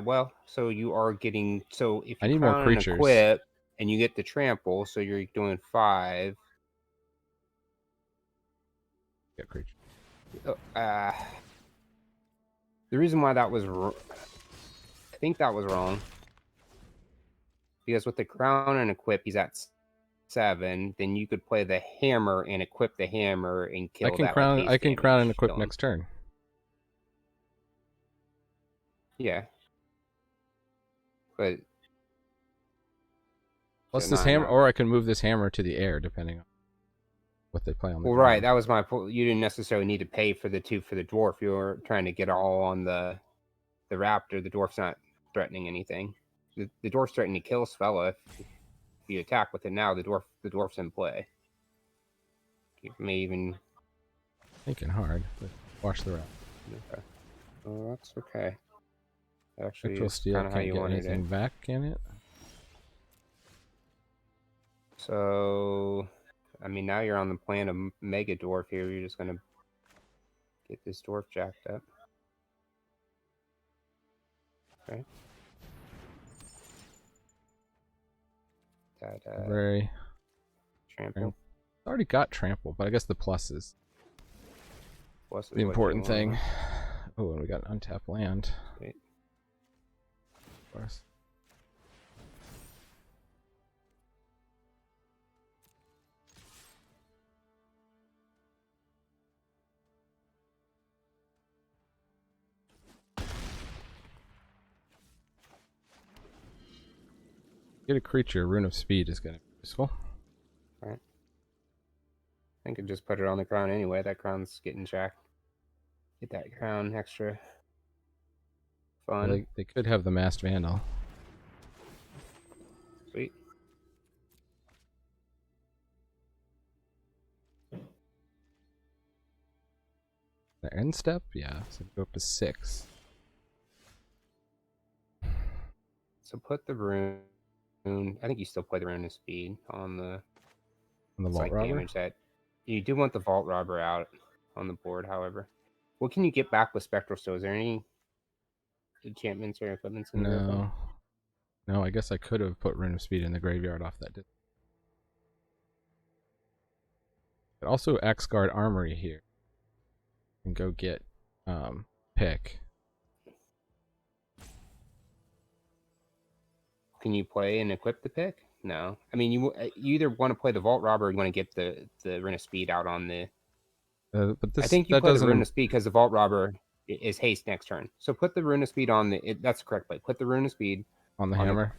Well, so you are getting, so if you I need more creatures. And equip and you get the trample, so you're doing 5. Get creatures. The reason why that was I think that was wrong. Because with the crown and equip, he's at 7. Then you could play the hammer and equip the hammer and kill that. I can crown and equip next turn. Yeah. But plus this hammer, or I can move this hammer to the air, depending on what they play on the ground. Right, that was my point. You didn't necessarily need to pay for the 2 for the dwarf. You were trying to get all on the raptor. The dwarf's not threatening anything. The dwarf's threatening to kill Svella if you attack with it now. The dwarf's in play. You may even thinking hard, but watch the raptor. Okay. Oh, that's okay. Actually, Spectral Steel can't get anything back, can it? So, I mean, now you're on the plan of Mega Dwarf here. You're just gonna get this dwarf jacked up. Okay. That very trample. Already got trample, but I guess the plus is the important thing. Oh, and we got untapped land. Wait. course. Get a creature, Rune of Speed is going to be useful. Right. I could just put it on the crown anyway. That crown's getting jacked. Get that crown extra fun. Well, they could have the Masked Vandal. Sweet. The end step? Yeah, so go up to 6. So put the rune. I think you still play the rune of speed on the Vault Robber? damage that you do want the Vault Robber out on the board. However, what can you get back with Spectral Steel? Is there any enchantments or equipments in the No, I guess I could have put Rune of Speed in the graveyard off that. But also Axguard Armory here. And go get pick. Can you play and equip the pick? No. I mean, you either want to play the Vault Robber or you want to get the Rune of Speed out on the... but this, I think you play the Rune of Speed because the Vault Robber is haste next turn. So put the Rune of Speed on the... that's the correct play. Put the Rune of Speed... On the hammer?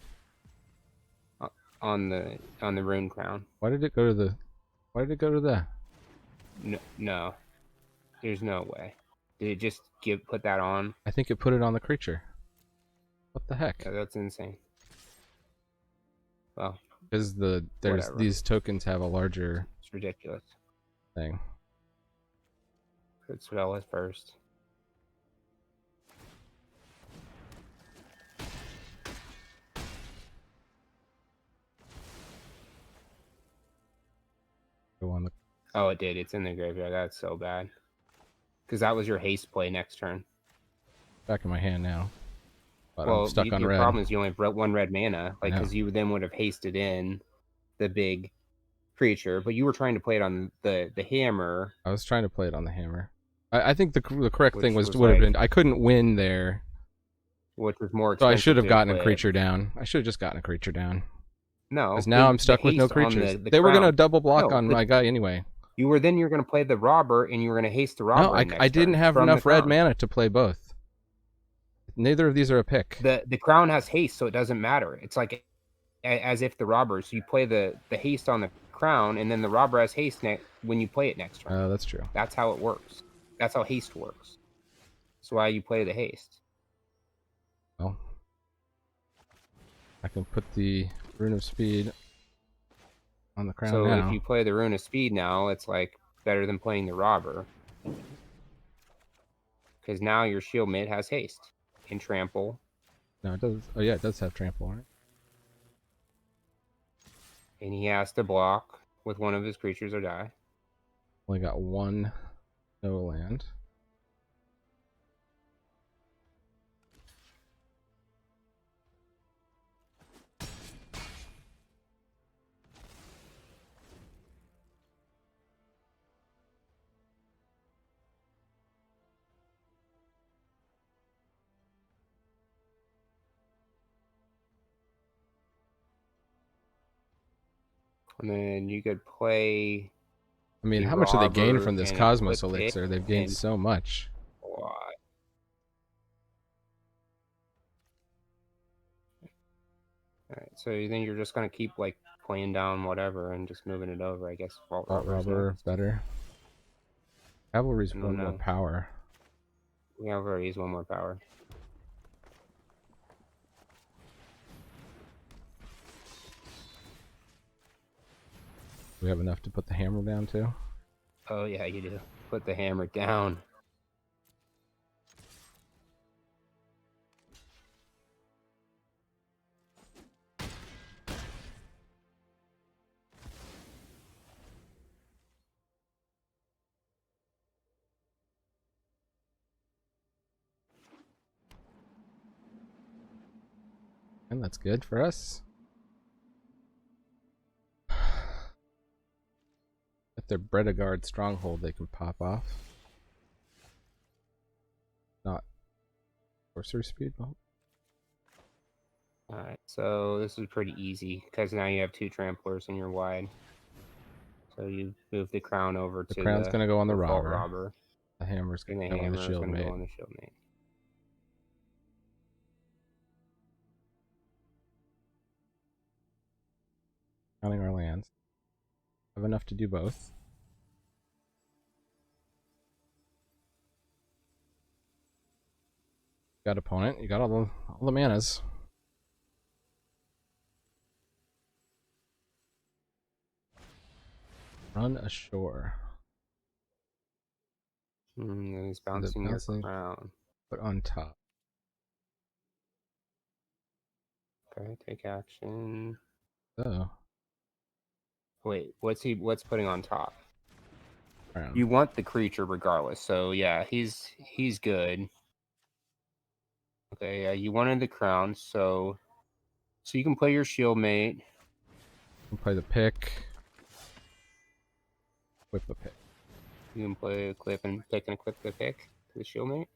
On the Rune Crown. Why did it go to the... Why did it go to the... No. There's no way. Did it just put that on? I think it put it on the creature. What the heck? Yeah, that's insane. Well, because these tokens have a larger... It's ridiculous. Thing. Could spell it first. Go on the... Oh, it did. It's in the graveyard. That's so bad. Because that was your haste play next turn. Back in my hand now. But well, I'm stuck on your red. problem is you only have 1 red mana, like because you then would have hasted in the big creature, but you were trying to play it on the hammer. I was trying to play it on the hammer. I think the correct thing would have been I couldn't win there, which was more expensive. So I should have gotten a creature down. I should have just gotten a creature down. No, because now I'm stuck with no creatures. They were gonna double block on my guy anyway. You're gonna play the robber and you were gonna haste the robber. No, I didn't have enough red mana to play both. Neither of these are a pick. The crown has haste, so it doesn't matter. It's like as if the robber. So you play the haste on the crown, and then the robber has haste when you play it next turn. Oh, that's true. That's how it works. That's how haste works. That's why you play the haste. Well, I can put the Rune of Speed on the crown now. So if you play the Rune of Speed now, it's like better than playing the robber. Because now your shield mid has haste and trample. No, it does. Oh yeah, it does have trample on it. And he has to block with one of his creatures or die. Only got 1 no land. And then you could play... I mean, how much do they gain from this Cosmos Elixir? They've gained so much. What? Alright, so then you're just going to keep, like, playing down whatever and just moving it over, I guess. Vault Robber, better. Cavalry's 1 more power. Cavalry's 1 more power. We have enough to put the hammer down too? Oh yeah, you do. Put the hammer down. And that's good for us. If they're Bredagard Stronghold, they can pop off. Not Sorcery Speed. Well, Alright, so this is pretty easy because now you have 2 tramplers and you're wide. So you move the crown over to the crown's gonna go on the vault robber. robber. The hammer's And the gonna go on the hammer is shield going to go mate. on the shield mate. Counting our lands. Have enough to do both. Got opponent. You got all the manas. Run ashore. And he's bouncing your crown. Put on top. Okay, take action. Oh. Wait, what's putting on top? Crown. You want the creature regardless, so yeah, he's good. Okay, yeah, you wanted the crown, so you can play your shield mate. You can play the pick. Whip a pick. You can play a clip and pick and equip the pick to the shield mate.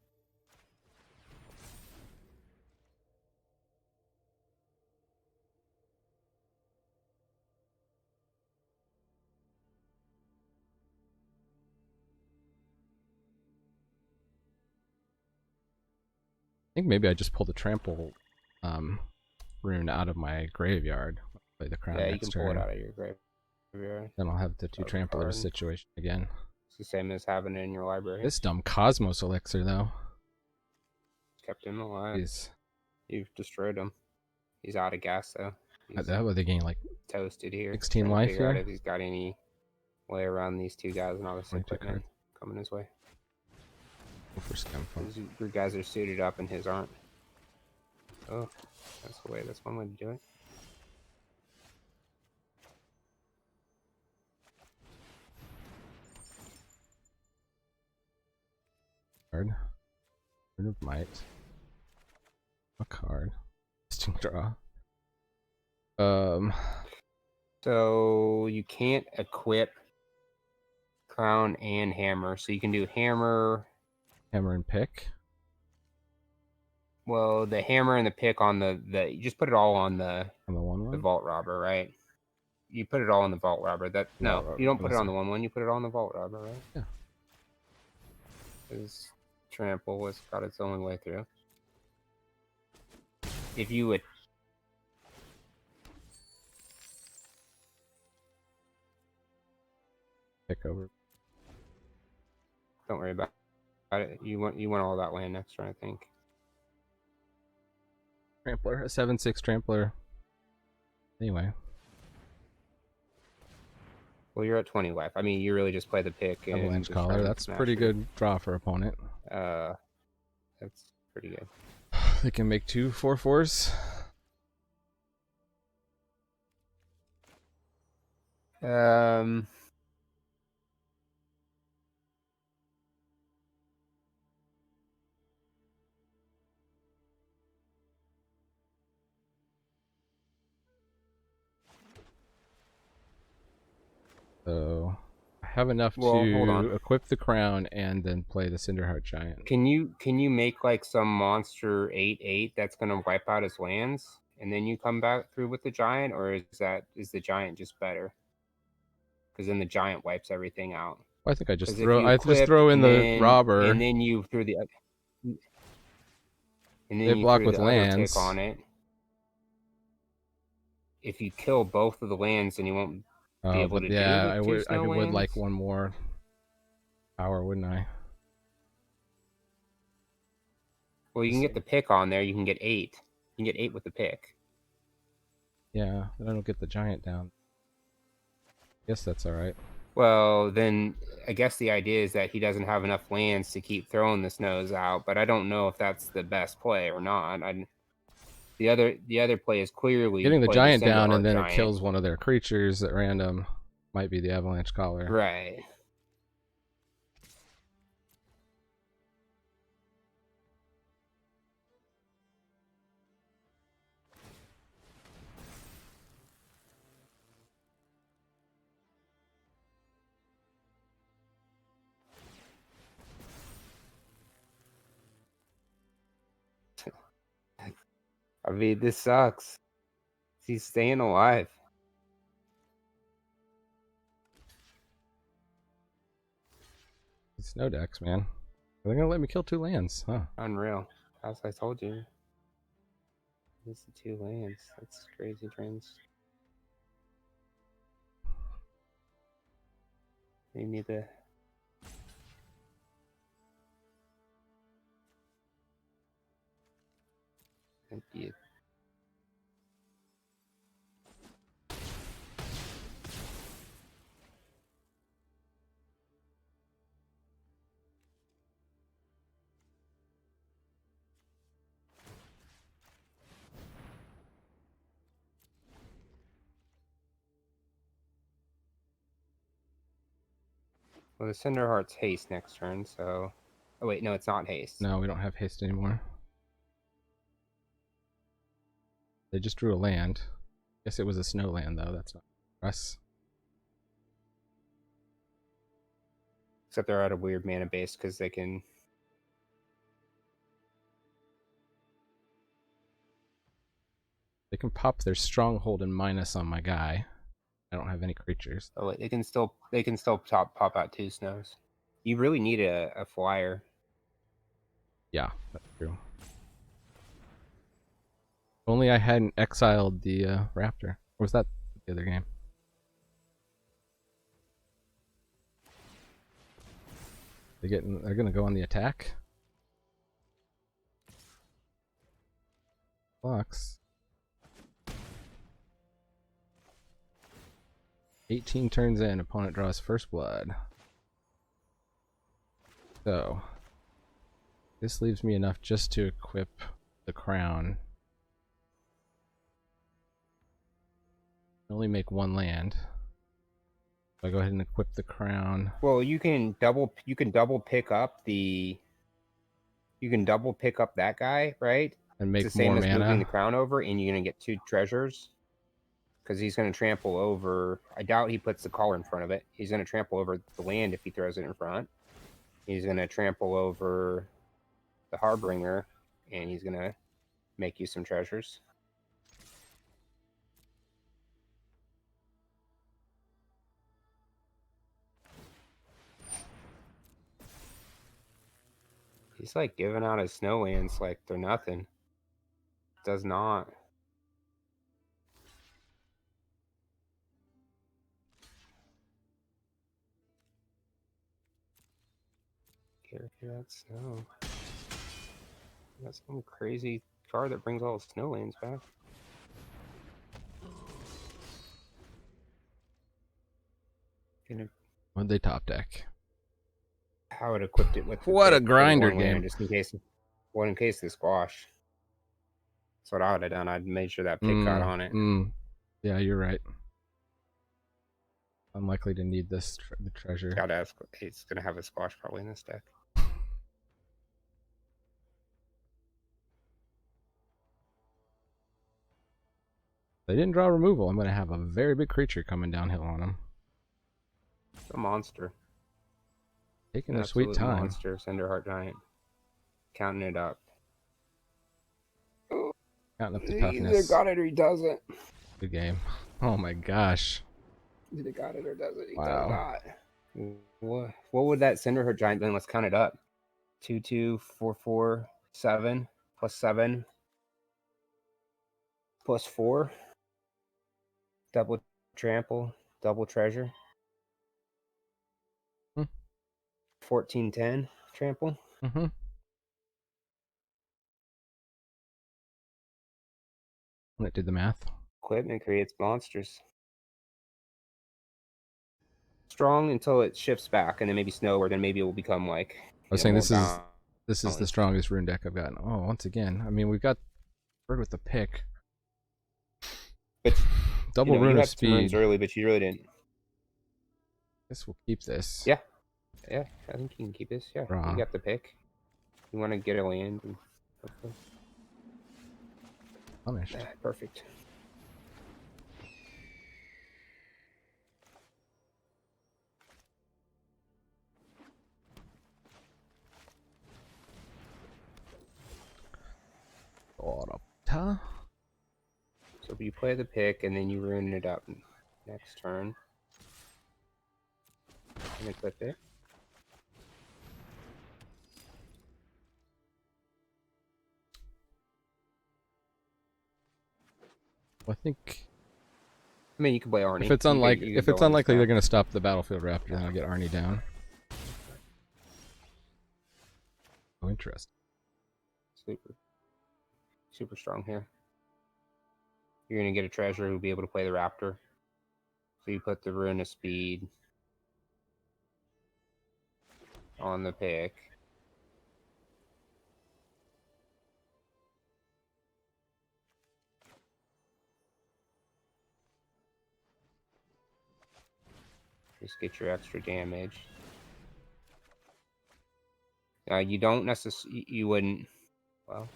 I think maybe I just pulled the trample rune out of my graveyard. Play the crown Yeah, next you can turn. pull it out of your graveyard. Then I'll have the 2 tramplers situation again. It's the same as having it in your library. This dumb Cosmos elixir though. Kept him alive. Jeez. You've destroyed him. He's out of gas though. He's That was the game like toasted here. 16 life here. If he's got any way around these 2 guys and obviously equipment coming his way. For scam fun. Your guys are suited up and his aren't. Oh, that's the way. That's one way to do it. Card. Rune of Might. A card. Interesting draw. So you can't equip crown and hammer, so you can do hammer and pick. Well, the hammer and the pick on the you just put it all on the one the vault robber, right? You put it all on the vault robber. You don't put it on the 1/1. You put it on the vault robber, right? Yeah. Because trample has got its own way through. If you would. Pick over. Don't worry about it. You want all that land next turn, I think. Trampler, a 7/6 trampler. Anyway. Well, you're at 20 life. I mean, you really just play the pick. Avalanche Collar. That's pretty good draw for opponent. That's pretty good. They can make 2 4/4s. So I have enough to equip the crown and then play the Cinderheart Giant. Can you make like some monster 8/8 that's gonna wipe out his lands, and then you come back through with the giant, or is the giant just better? Because then the giant wipes everything out. Well, I think I just throw in the robber, and then you threw the they block with lands on it. If you kill both of the lands, then you won't be able to do it. Yeah, I would like one more power, wouldn't I? Well, you can get the pick on there. You can get 8. You can get 8 with the pick. Yeah, but I don't get the giant down. Guess that's all right. Well, then I guess the idea is that he doesn't have enough lands to keep throwing the snows out, but I don't know if that's the best play or not. The other play is clearly getting the giant down, and then it kills one of their creatures at random. Might be the Avalanche Collar. Right. I mean, this sucks. He's staying alive. It's no decks, man. They're gonna let me kill 2 lands, huh? Unreal. As I told you. This is 2 lands. That's crazy, friends. They need to. Empty it. Well, the Cinderheart's haste next turn, so. Oh, wait, no, it's not haste. No, we don't have haste anymore. They just drew a land. Guess it was a snow land, though. That's not us. Except they're at a weird mana base because they can. They can pop their stronghold and minus on my guy. I don't have any creatures. Oh, wait, they can still pop out 2 snows. You really need a flyer. Yeah, that's true. Only I hadn't exiled the raptor. Or was that the other game? They're gonna go on the attack. Blocks. 18 turns in, opponent draws first blood. So this leaves me enough just to equip the crown. Only make 1 land. So I go ahead and equip the crown. Well, you can double pick up that guy, right? And make it's the same more as mana. moving the crown over, and you're gonna get 2 treasures. Because he's gonna trample over. I doubt he puts the collar in front of it. He's gonna trample over the land if he throws it in front. He's gonna trample over the Harbinger, and he's gonna make you some treasures. He's like giving out his snow lands like they're nothing. Does not. Care for that snow. That's some crazy card that brings all the snow lands back. What'd they top deck? I would have equipped it with what a grinder game. Just in case they squash. That's what I would have done. I'd made sure that pick got on it. Yeah, you're right. Unlikely to need this the treasure. It's gonna have a squash probably in this deck. They didn't draw removal. I'm gonna have a very big creature coming downhill on them. It's a monster. Taking their sweet time. Monster, Cinderheart Giant. Counting it up. Counting up the He toughness. either got it or he doesn't. Good game. Oh my gosh. He either got it or doesn't. He Wow. does not. What would that Cinderheart Giant then? Let's count it up. 2, 2, 4, 4, 7 plus 7 plus 4. Double trample, double treasure. 14-10 trample. When it did the math. Equipment creates monsters. Strong until it shifts back, and then maybe snow, or then maybe it will become like. I was saying this is the strongest rune deck I've gotten. Oh, once again. I mean, we've got Bird with the pick. But double rune of speed. Runes early, but you really didn't. Guess we'll keep this. Yeah, I think you can keep this. Yeah, Raw. You got the pick. You want to get a land. And... Punished. Perfect. Orta. you play the pick, and then you rune it up next turn. And equip it. Well, I think. I mean, you can play Arnie. If it's unlikely, they're going to stop the battlefield raptor, then I'll get Arnie down. Oh, interesting. Super strong here. You're going to get a treasure who'll be able to play the raptor. So you put the Rune of Speed on the pick. Just get your extra damage. You don't necessarily. You wouldn't. Well,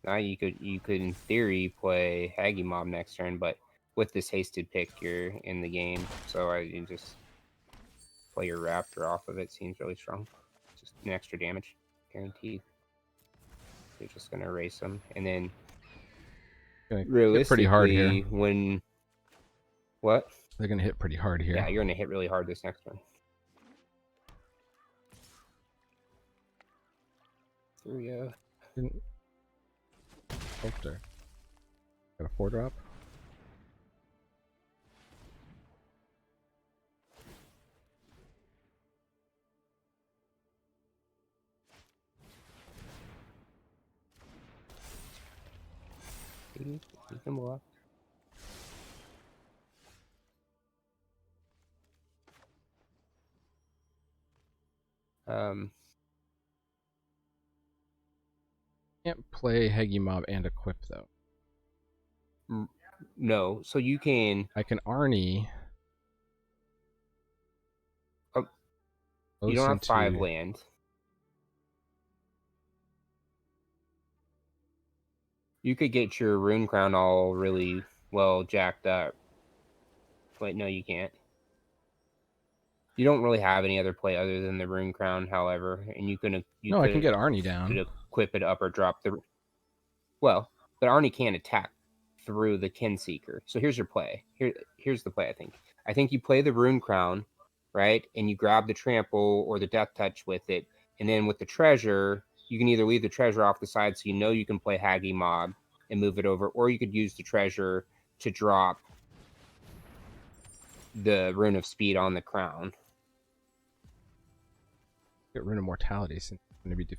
now you could in theory play Haggy Mob next turn, but with this hasted pick, you're in the game. So you just play your Raptor off of it. Seems really strong. Just an extra damage, guaranteed. You're just gonna erase them, and then realistically, pretty hard here. When what? They're gonna hit pretty hard here. Yeah, you're gonna hit really hard this next turn. Through Filter. Got a 4-drop. You can block. Can't play Haggy Mob and equip though. No, so you can. I can Arnie. You don't have 5 land. You could get your Rune Crown all really well jacked up. Wait, no, you can't. You don't really have any other play other than the Rune Crown, however, and I can get Arnie down. Equip it up or drop the. Well, but Arnie can't attack through the Kin Seeker. So here's your play. Here's the play. I think you play the Rune Crown, right, and you grab the Trample or the Death Touch with it, and then with the treasure, you can either leave the treasure off the side so you can play Haggy Mob and move it over, or you could use the treasure to drop the Rune of Speed on the crown. Get Rune of Mortality since it's going to be.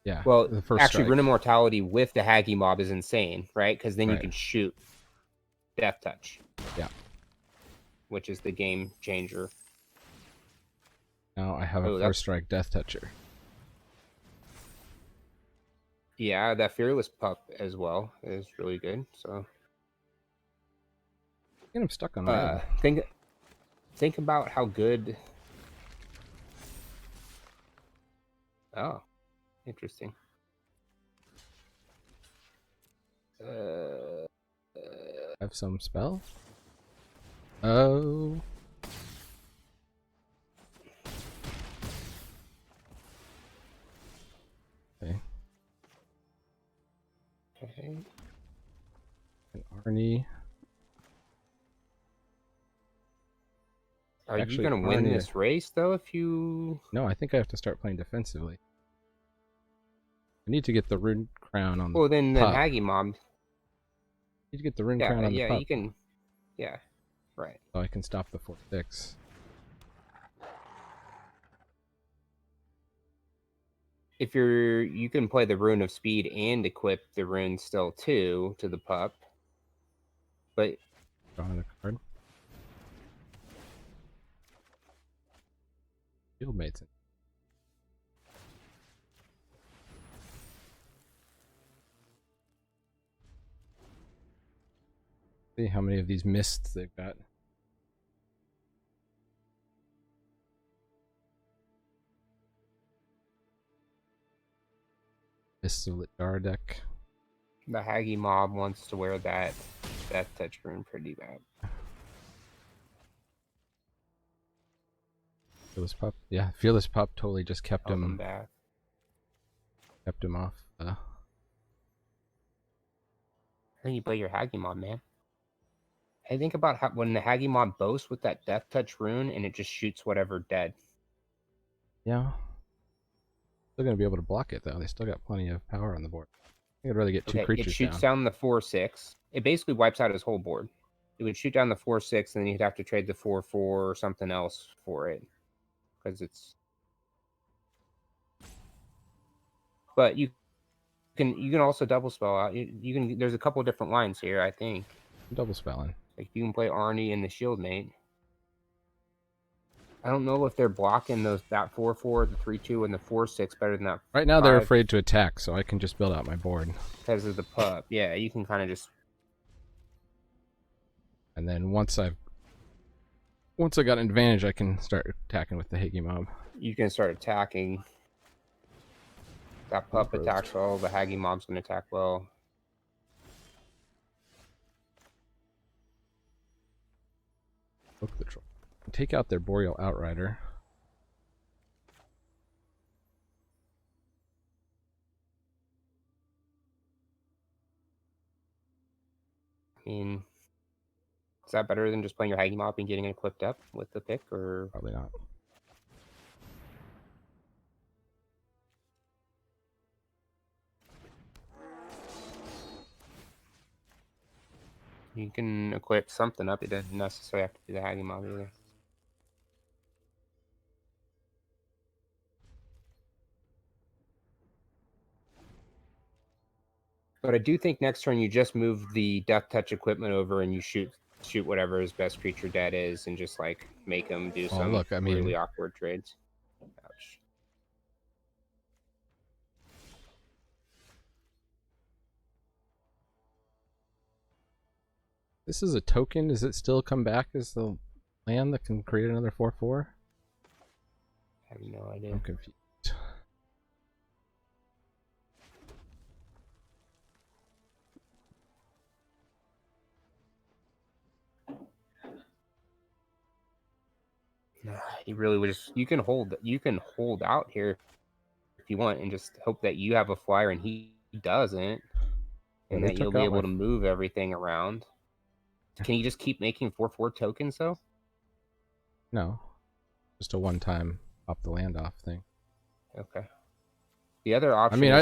Yeah. Well, actually, Rune of Mortality with the Haggy Mob is insane, right? Because then you can shoot Death Touch. Yeah. Which is the game changer. Now I have a first strike Death Toucher. Yeah, that Fearless Pup as well is really good. So. I'm stuck on my Think about how good. Oh, interesting. Have some spell. Oh. Okay. Okay. And Arnie. Are you going to win this race, though, if you... No, I think I have to start playing defensively. I need to get the Rune Crown on the Well, then pup. Haggy Mob. I need to get the Rune Crown on the pup. Yeah, you can... Yeah, right. So I can stop the 4/6. If you can play the Rune of Speed and equip the rune still, too, to the pup. But... Drawing a card. Fieldmates. See how many of these mists they've got. Mists of Litjar deck. The Haggy Mob wants to wear that Death Touch rune pretty bad. Fearless Pup. Yeah, Fearless Pup totally just kept him back. Kept him off. Then you play your Hagimon, man. Hey, think about how when the Hagimon boasts with that Death Touch rune and it just shoots whatever dead. Yeah. Still gonna be able to block it though. They still got plenty of power on the board. I think I'd rather get two creatures down. It shoots down the 4/6. It basically wipes out his whole board. It would shoot down the 4/6, and then you'd have to trade the 4/4 or something else for it, because it's. But you can also double spell out. You can. There's a couple of different lines here, I think. Double spelling. Like you can play Arnie and the Shield Mate. I don't know if they're blocking that 4/4, the 3/2, and the 4/6 better than that. Right now they're afraid to attack, so I can just build out my board. Because of the pup. Yeah, you can kind of just. And then once I got an advantage, I can start attacking with the Hagimob. You can start attacking. That pup attacks well. The Hagimob's going to attack well. Look the troll. Take out their Boreal Outrider. I mean, is that better than just playing your Hagimob and getting it equipped up with the pick, or probably not? You can equip something up. It doesn't necessarily have to be the Hagimob either. But I do think next turn you just move the Death Touch equipment over and you shoot whatever his best creature dead is and just like make him do some really awkward trades. Ouch. This is a token. Does it still come back as the land that can create another 4/4? I have no idea. I'm confused. He really would just. You can hold out here if you want and just hope that you have a flyer and he doesn't, and that you'll be able to move everything around. Can you just keep making 4/4 tokens though? No, just a one-time pop the land off thing. Okay. The other option. I mean,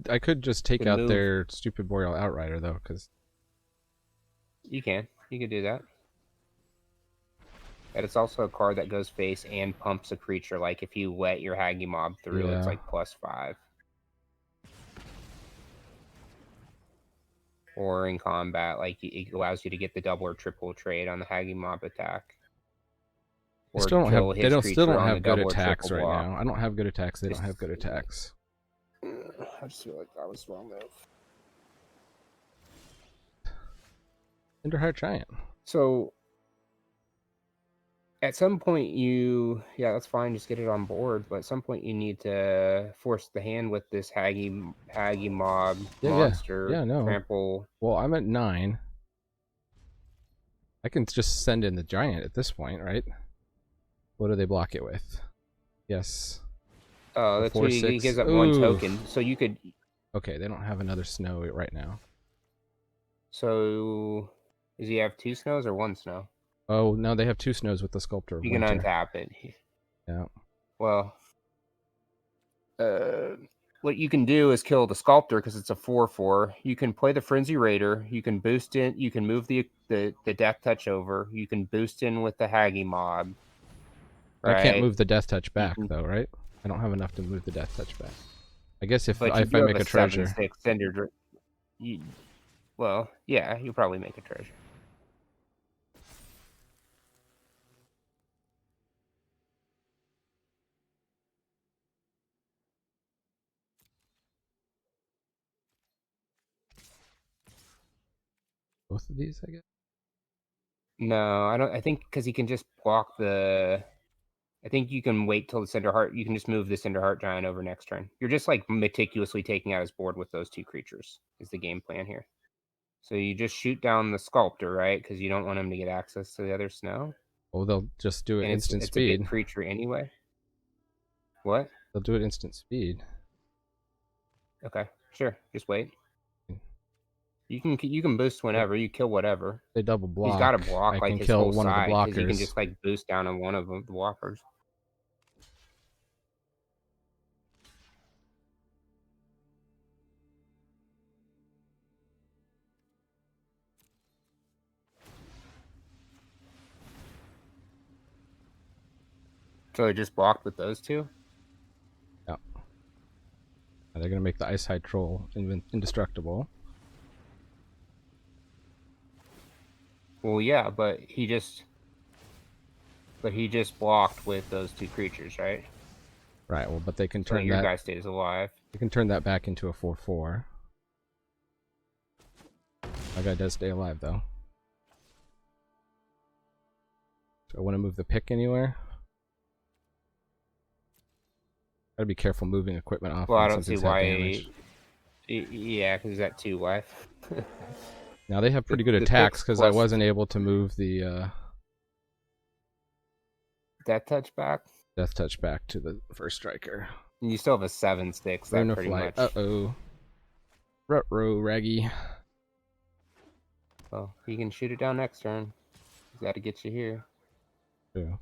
I could just take out their stupid Boreal Outrider though, because you could do that. And it's also a card that goes face and pumps a creature. Like if you wet your Hagimob through, it's like +5. Or in combat, like it allows you to get the double or triple trade on the Hagimob attack. They still don't have good attacks right now. I don't have good attacks. They don't have good attacks. I just feel like that was wrong move. Cinderheart Giant. So at some point that's fine, just get it on board, but at some point you need to force the hand with this Hagimob monster. Trample. Well, I'm at 9. I can just send in the giant at this point, right? What do they block it with? Yes. Oh, that's what he gives up 1 token. So you could. Okay, they don't have another snow right now. So does he have 2 snows or 1 snow? Oh no, they have 2 snows with the Sculptor of Winter. You can untap it. Yeah. Well, what you can do is kill the Sculptor because it's a 4/4. You can play the Frenzy Raider. You can boost in. You can move the Death Touch over. You can boost in with the Hagimob. Right? I can't move the Death Touch back though, right? I don't have enough to move the Death Touch back. I guess if I make a treasure. 7/6, well, yeah, you'll probably make a treasure. Both of these, I guess. No, I don't. I think because he can just block the. I think you can wait till the Cinderheart. You can just move the Cinderheart Giant over next turn. You're just like meticulously taking out his board with those 2 creatures. Is the game plan here? So you just shoot down the Sculptor, right? Because you don't want him to get access to the other snow. Oh, they'll just do it instant speed. It's a big creature anyway. What? They'll do it instant speed. Okay, sure. Just wait. You can boost whenever. You kill whatever. They double block. He's got to block I like can his kill whole one side, of the because you can blockers. just like boost down on one of the blockers. So it just blocked with those two? Yeah. They're going to make the Ice Hide Troll indestructible. Well, yeah, but he just blocked with those two creatures, right? Right, well, but they can turn your that... guy stays alive. They can turn that back into a 4/4. My guy does stay alive, though. So I want to move the pick anywhere. Gotta be careful moving equipment off. Well, when I don't see why. damage. Yeah, because he's at 2 life. Now they have pretty good attacks because I wasn't able to move the Death Touch back. Death Touch back to the first striker. And you still have a 7/6. That pretty much. Uh-oh. Ruh-roh, Raggy. Well, he can shoot it down next turn. He's got to get you here. Yeah.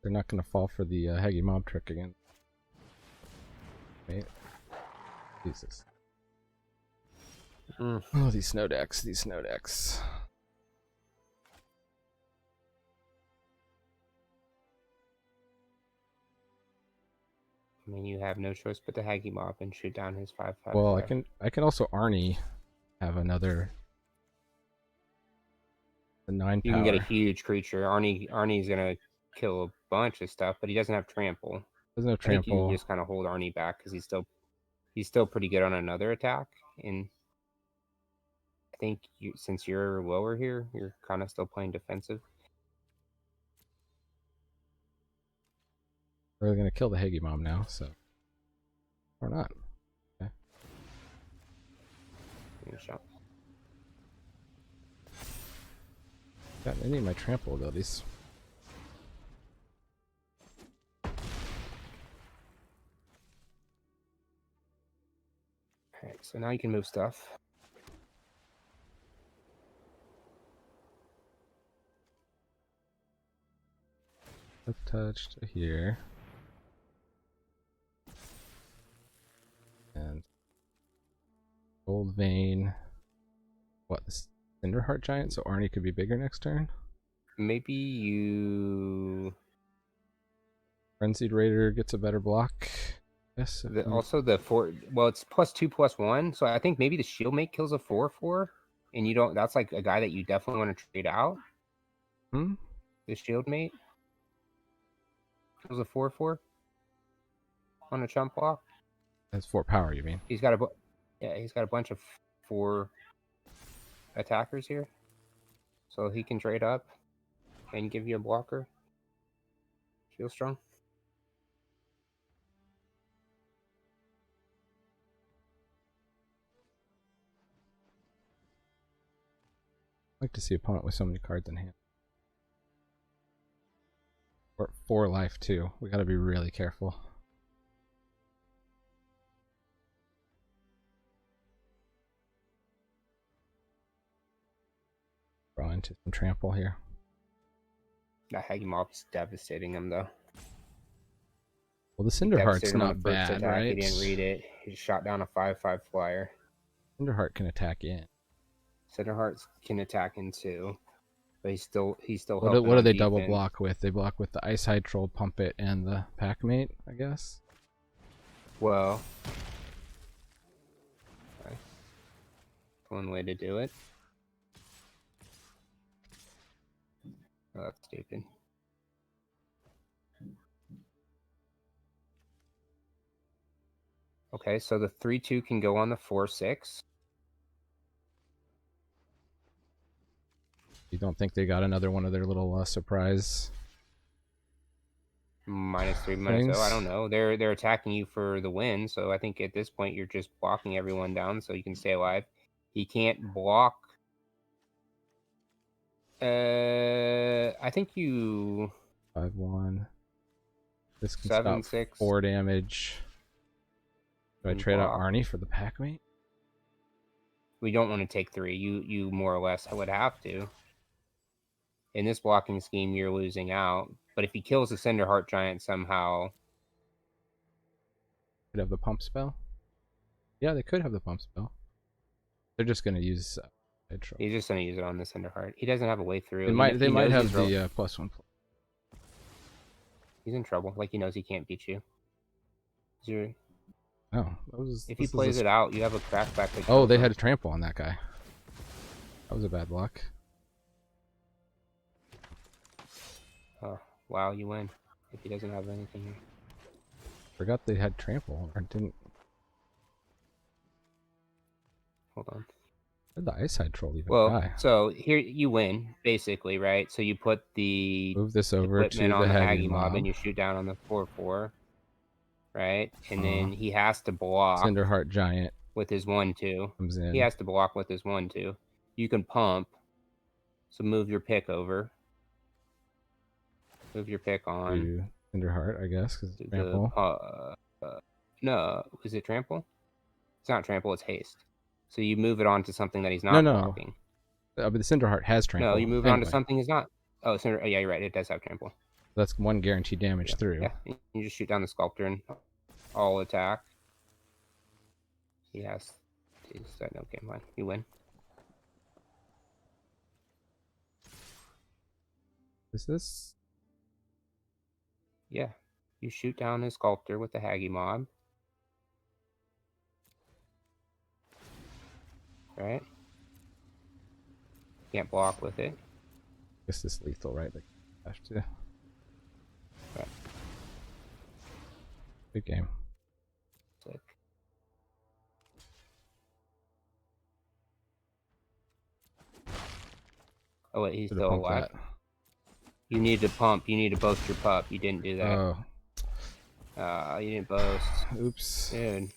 They're not going to fall for the Heggy Mob trick again. Wait. Jesus. Oh, these snow decks, these snow decks. I mean, you have no choice but to Haggy Mob and shoot down his 5/5. Well, I can also Arnie have another. The 9 You power. can get a huge creature. Arnie's gonna kill a bunch of stuff, but he doesn't have trample. Doesn't have I think you trample. can just kind of hold Arnie back because he's still pretty good on another attack. And I think since you're lower here, you're kind of still playing defensive. They're gonna kill the Heggy Mob now, so or not. Okay. Shot. Got any of my trample abilities. Alright, so now you can move stuff. Let's touch to here. And Gold Vein. What, the Cinderheart Giant? So Arnie could be bigger next turn? Maybe you... Frenzied Raider gets a better block. Yes. Also the 4... Well, it's +2/+1, so I think maybe the Shield Mate kills a 4/4. And you don't... That's like a guy that you definitely want to trade out. Hmm? The Shield Mate kills a 4/4 on a chump block. That's 4 power, you mean? He's got a bunch of 4 attackers here, so he can trade up and give you a blocker. Feel strong. I like to see opponent with so many cards in hand. Or 4 life too. We gotta be really careful. Draw into some trample here. That Haggy Mob's devastating him though. Well, the Cinderheart's not bad, attack, right? He didn't read it. He shot down a 5/5 flyer. Cinderheart can attack in. Cinderheart can attack in too, but he's still. What do they double block with? They block with the Ice Hide Troll, Pump It, and the Packmate, I guess. Well, okay. One way to do it. Oh, that's stupid. Okay, so the 3/2 can go on the 4/6. You don't think they got another one of their little surprise? -3, -0. I don't know. They're attacking you for the win, so I think at this point you're just blocking everyone down so you can stay alive. He can't block. I think you 5/1. This can 7/6. stop 4 damage. Do I trade out Arnie for the pack mate? We don't want to take 3. You more or less would have to. In this blocking scheme, you're losing out. But if he kills the Cinderheart Giant somehow... Could have the pump spell? Yeah, they could have the pump spell. They're just going to use... He's just going to use it on the Cinderheart. He doesn't have a way through. They might have the +1. He's in trouble. Like, he knows he can't beat you. Oh, if he plays it out, you have a crackback. Oh, they had a trample on that guy. That was a bad block. Oh, wow, you win. If he doesn't have anything here. Forgot they had trample, or didn't. Hold on. Where'd the Ice Side Troll even die? So here you win, basically, right? So you put the move this over to the Haggy Mob and you shoot down on the 4/4, right? And then he has to block. Cinderheart Giant with his 1/2 comes in. He has to block with his 1/2. You can pump. So move your pick over. Move your pick on. Cinderheart, I guess, because trample. No, is it trample? It's not trample. It's haste. So you move it on to something that he's not blocking. But the Cinderheart has trample. No, you move it on to something he's not. Oh, yeah, you're right. It does have trample. That's 1 guaranteed damage through. Yeah, you just shoot down the Sculptor and all attack. He has. No, game fine. You win. Is this? Yeah, you shoot down his Sculptor with the Haggy Mob. Right? Can't block with it. Guess this lethal, right? Like, have to. Right. Good game. Sick. Oh wait, he's still alive. You need to pump. You need to boast your pup. You didn't do that. Oh. You didn't boast. Oops. Dude.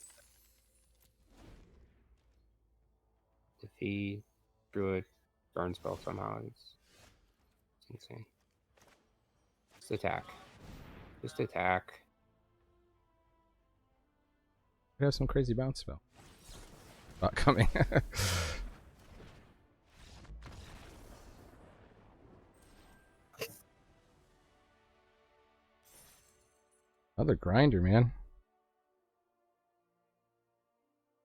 Defeat Druid burn spell somehow. It's insane. Just attack. Just attack. We have some crazy bounce spell. Not coming. Another grinder, man.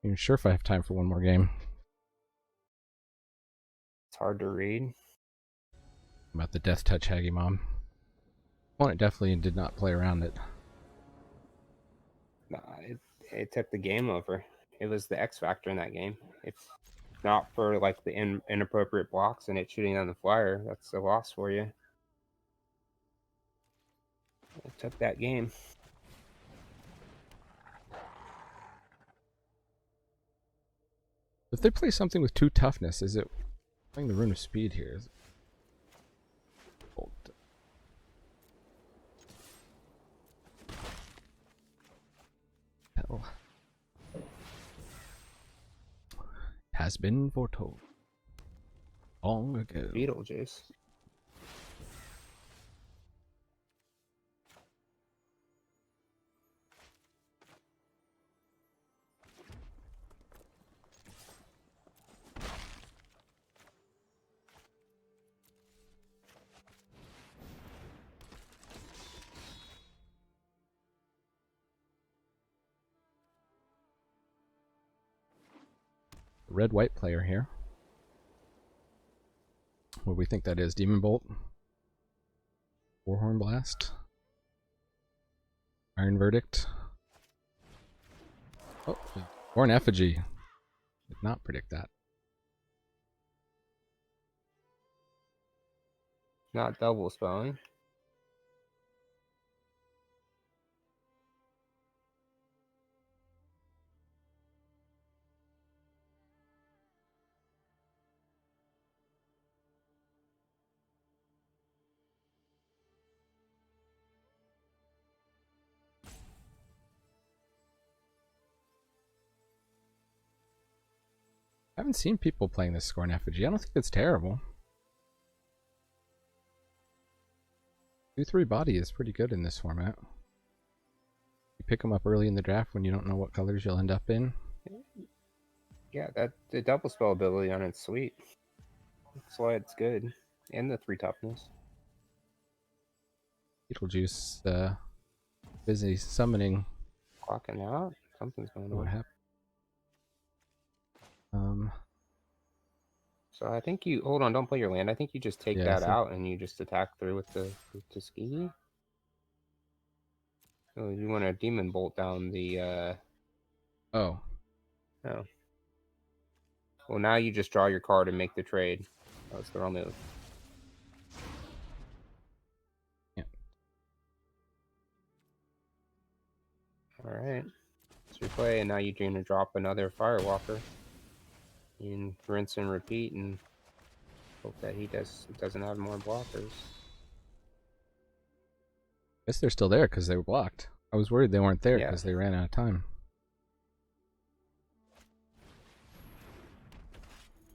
I'm even sure if I have time for one more game. It's hard to read. About the Death Touch Haggy Mom. Opponent definitely did not play around it. Nah, it took the game over. It was the X factor in that game. If not for like the inappropriate blocks and it shooting on the flyer, that's a loss for you. It took that game. If they play something with 2 toughness, is it playing the Rune of Speed here? Is it... Hell. Has been foretold long ago. Beetlejuice. Red-white player here. What do we think that is? Demon Bolt? Warhorn Blast? Iron Verdict? Oh, Born Effigy. Did not predict that. Not double spelling. I haven't seen people playing this Scorn Effigy. I don't think it's terrible. 2/3 body is pretty good in this format. You pick them up early in the draft when you don't know what colors you'll end up in. Yeah, that the double spell ability on it's sweet. That's why it's good. And the 3 toughness. Beetlejuice busy summoning. Clocking out? Something's going on. What happened? So I think you hold on, don't play your land. I think you just take that out and you just attack through with the Tuskegee. Oh, you want to demon bolt down the Oh. Oh. Well, now you just draw your card and make the trade. Oh, it's the wrong move. Yeah. Alright. So you play, and now you're going to drop another Firewalker. And rinse and repeat, and hope that he doesn't have more blockers. I guess they're still there because they were blocked. I was worried they weren't there because they ran out of time.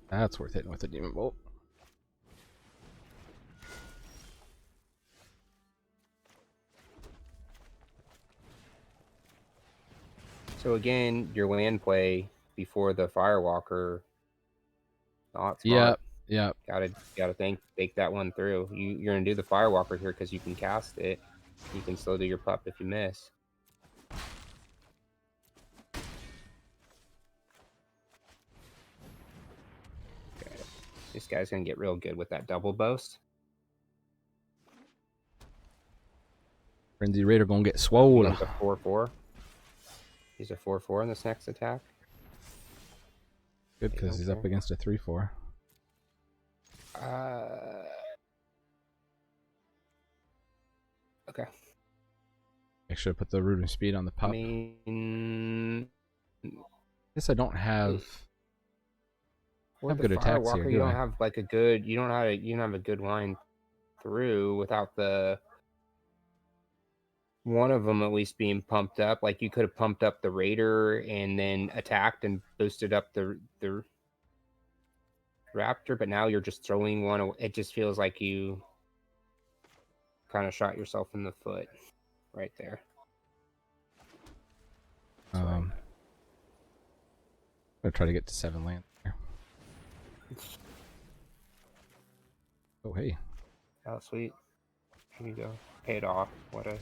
That's worth hitting with a Demon Bolt. So again, your land play before the Firewalker. Not smart. Yeah. Gotta think that one through. You're gonna do the Firewalker here because you can cast it. You can still do your pup if you miss. Okay. This guy's gonna get real good with that double boast. Frenzy Raider gonna get swollen. He's a 4/4. He's a 4/4 in this next attack. Good, because he's up against a 3/4. Okay. I should have put the root and speed on the pup. I guess I don't have. Good attacks here. You don't have like a good. You don't have a good line through without the one of them at least being pumped up. Like you could have pumped up the Raider and then attacked and boosted up the Raptor, but now you're just throwing one away. It just feels like you kind of shot yourself in the foot right there. I'm gonna try to get to 7 land here. Oh hey. Oh sweet. Here you go. Paid off. What a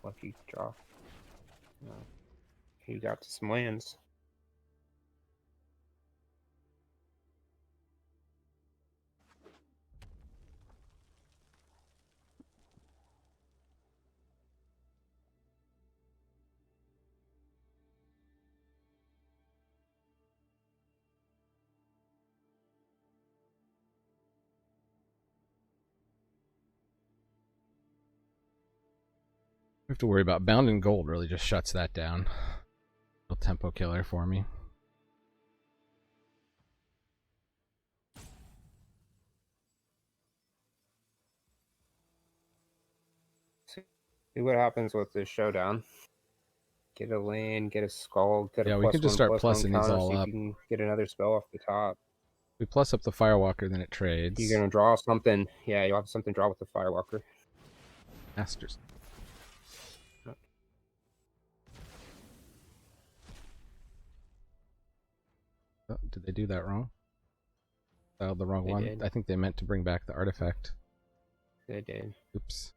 lucky draw. You got some lands. I have to worry about Bound in Gold. Really just shuts that down. A tempo killer for me. See what happens with this showdown. Get a land, get a skull, get a we can just start plussing these all up. You can get another spell off the top. We plus up the Firewalker, then it trades. You're gonna draw something. Yeah, you'll have something draw with the Firewalker. Masters. Oh, did they do that wrong? Dialed the wrong one. I think they meant to bring back the artifact. They did. Oops.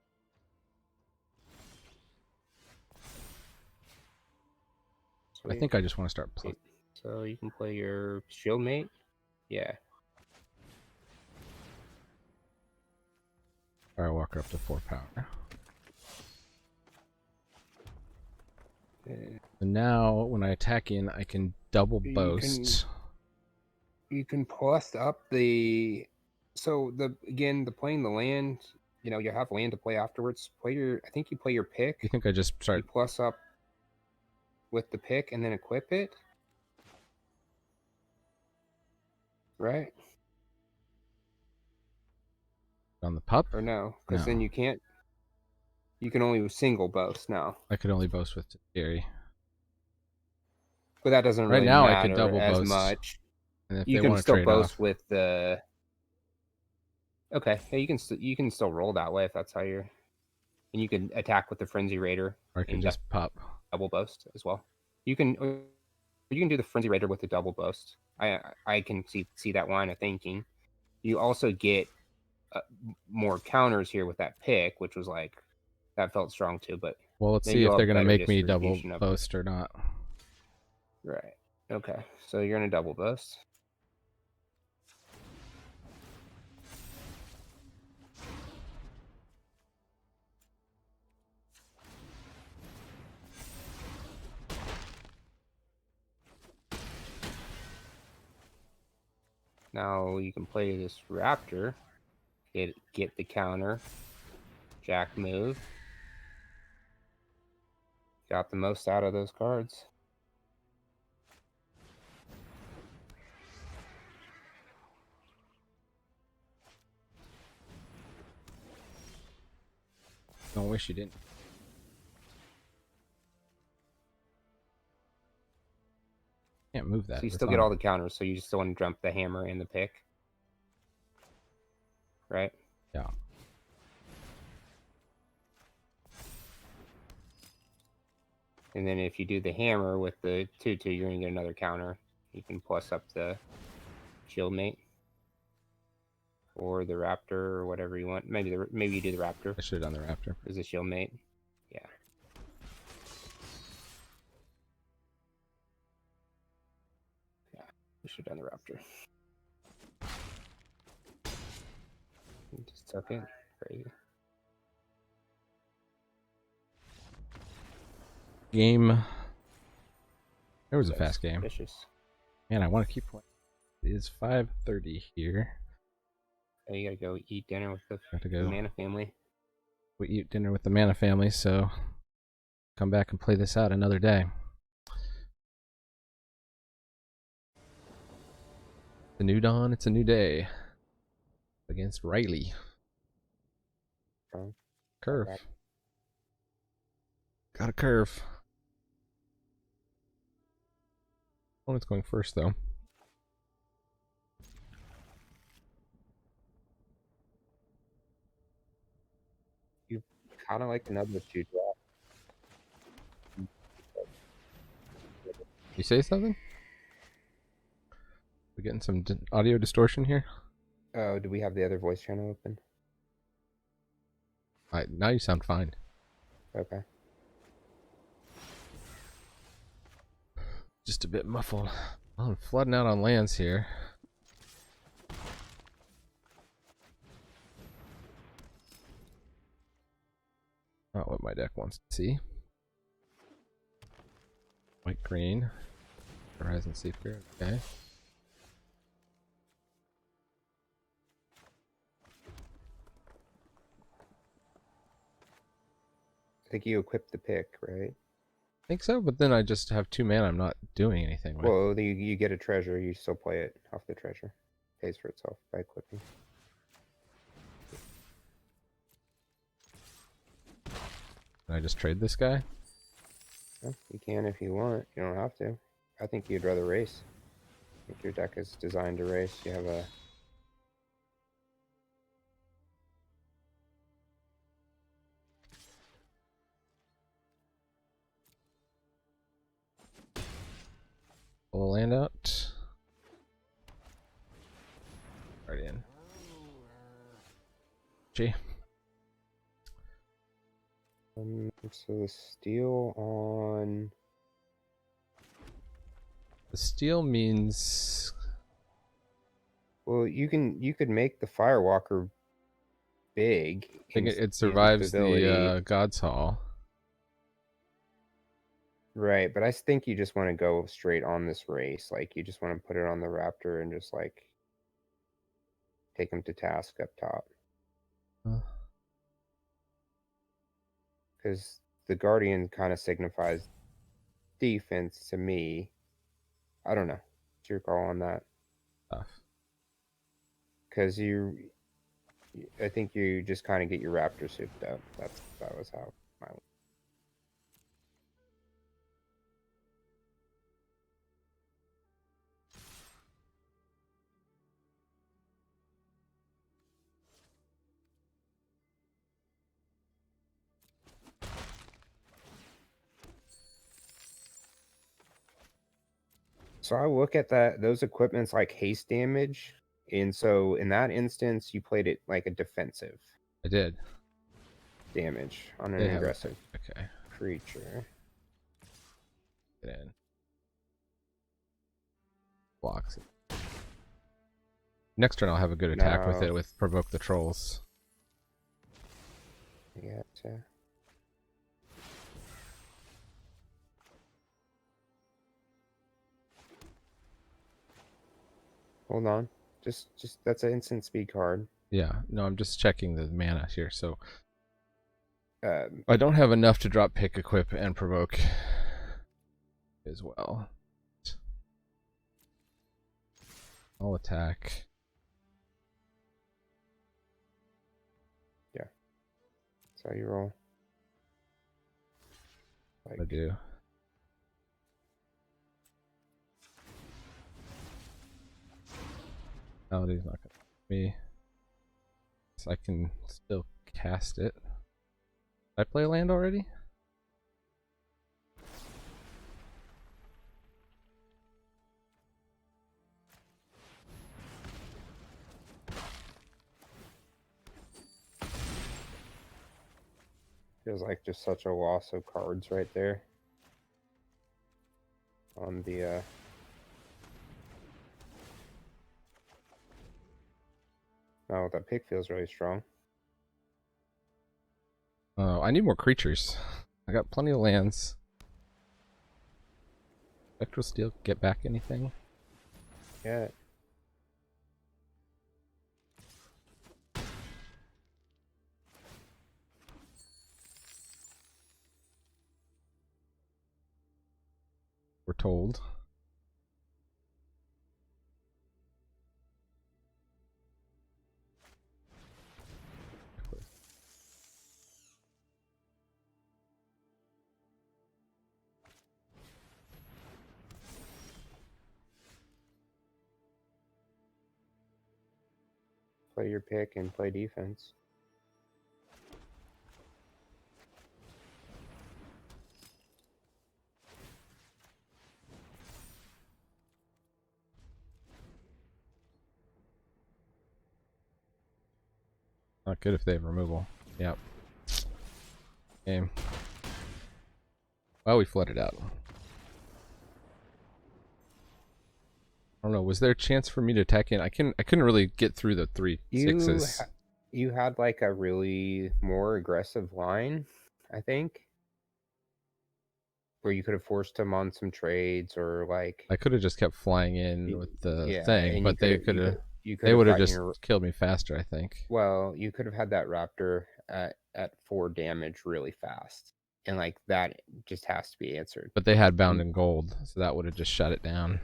Sweet. I think I just want to start playing. So you can play your shield mate. Yeah. Firewalker up to 4 power. So now when I attack in, I can double boast. You can plus up the. So again, playing the land. You know, you have land to play afterwards. I think you play your pick. You think I just start? You plus up with the pick and then equip it. Right. On the pup? Or no, because then you can't. You can only single boast now. I could only boast with Gary. But that doesn't really matter I could double as boast. much. And if you they can still boast off. with the. Okay, yeah, you can still roll that way if that's how you're. And you can attack with the Frenzy Raider. Or I can just pop. double boast as well. You can do the Frenzy Raider with the double boast. I can see that line of thinking. You also get more counters here with that pick, which was like that felt strong too. But well, let's see if they're gonna make me double boast or not. Right. Okay. So you're gonna double boast. Now you can play this Raptor, get the counter, Jack move. Got the most out of those cards. I wish you didn't. Can't move that. So you still get all the counters, so you just still want to jump the hammer and the pick. Right? Yeah. And then if you do the hammer with the 2/2, you're going to get another counter. You can plus up the shield mate. Or the Raptor, or whatever you want. Maybe you do the Raptor. I should have done the Raptor. Is the shield mate? Yeah. Yeah, we should have done the Raptor. Just tuck it. Crazy. Game. There was a fast game. Vicious. Man, I want to keep playing. It is 5:30 here. Oh, you gotta go eat dinner with the Mana family. We eat dinner with the Mana family, so come back and play this out another day. It's a new dawn, it's a new day. Against Riley. Curve. Got a curve. Opponent's going first, though. You kind of like another 2-drop. You say something? We're getting some audio distortion here. Oh, do we have the other voice channel open? Now you sound fine. Okay. Just a bit muffled. Well, I'm flooding out on lands here. Not what my deck wants to see. White green. Horizon Seeker. Okay. I think you equip the pick, right? I think so, but then I just have 2 mana I'm not doing anything with. Well, you get a treasure, you still play it off the treasure. Pays for itself by equipping. Can I just trade this guy? Well, you can if you want. You don't have to. I think you'd rather race. I think your deck is designed to race. You have a... Pull a land out. Right in. G. So the steal on... The steal means... Well, you could make the Firewalker big. I think it survives the God's Hall. Right, but I think you just want to go straight on this race. Like, you just want to put it on the Raptor and just, like, take him to task up top. Because the Guardian kind of signifies defense to me. I don't know. What's your call on that? Because I think you just kind of get your Raptor souped up. That was how my... So I look at those equipments like haste damage, and so in that instance, you played it like a defensive. I did. Damage on an They have aggressive okay. creature. Get in. Blocks it. Next turn I'll have a good attack with it with provoke the trolls. Yeah. Hold on. Just that's an instant speed card. Yeah, no, I'm just checking the mana here. So I don't have enough to drop pick, equip, and provoke as well. I'll attack. Yeah. That's how you roll. Like, I do. Melody's not gonna me. So I can still cast it. Did I play land already? Feels like just such a loss of cards right there. On the oh, that pick feels really strong. Oh, I need more creatures. I got plenty of lands. Spectral Steel, get back anything? Yeah. We're told. Play your pick and play defense. Not good if they have removal. Yep. Game. Well, we flooded out. I don't know. Was there a chance for me to attack in? I couldn't really get through the 3/6s. You had like a really more aggressive line, I think, where you could have forced him on some trades or like. I could have just kept flying in with the thing, but they could have. They would have just killed me faster, I think. Well, you could have had that raptor at 4 damage really fast, and like that just has to be answered. But they had bound in gold, so that would have just shut it down.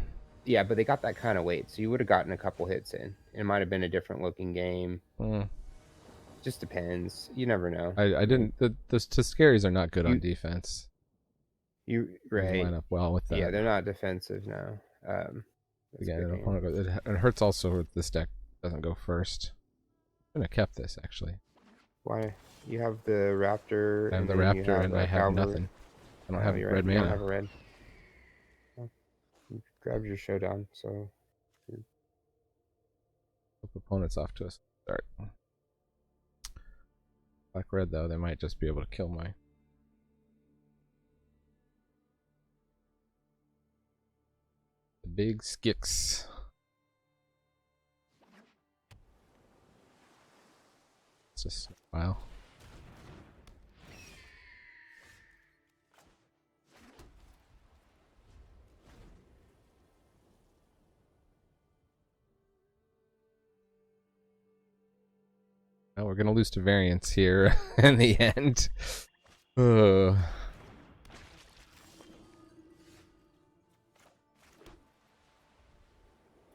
Yeah, but they got that kind of weight, so you would have gotten a couple hits in. It might have been a different looking game. Just depends. You never know. I didn't. The Tuscaries are not good on defense. Right. They line up well with that. Yeah, they're not defensive now. Again, it hurts also with this deck doesn't go first. I'm gonna kept this actually. Why? You have the raptor. I have the raptor, and I have nothing. I don't have red mana. You don't have a red. Oh, you grabbed your showdown, so. Flip opponents off to a start. Black red though, they might just be able to kill my. The big skicks. It's just wow. Now we're gonna lose to variance here in the end.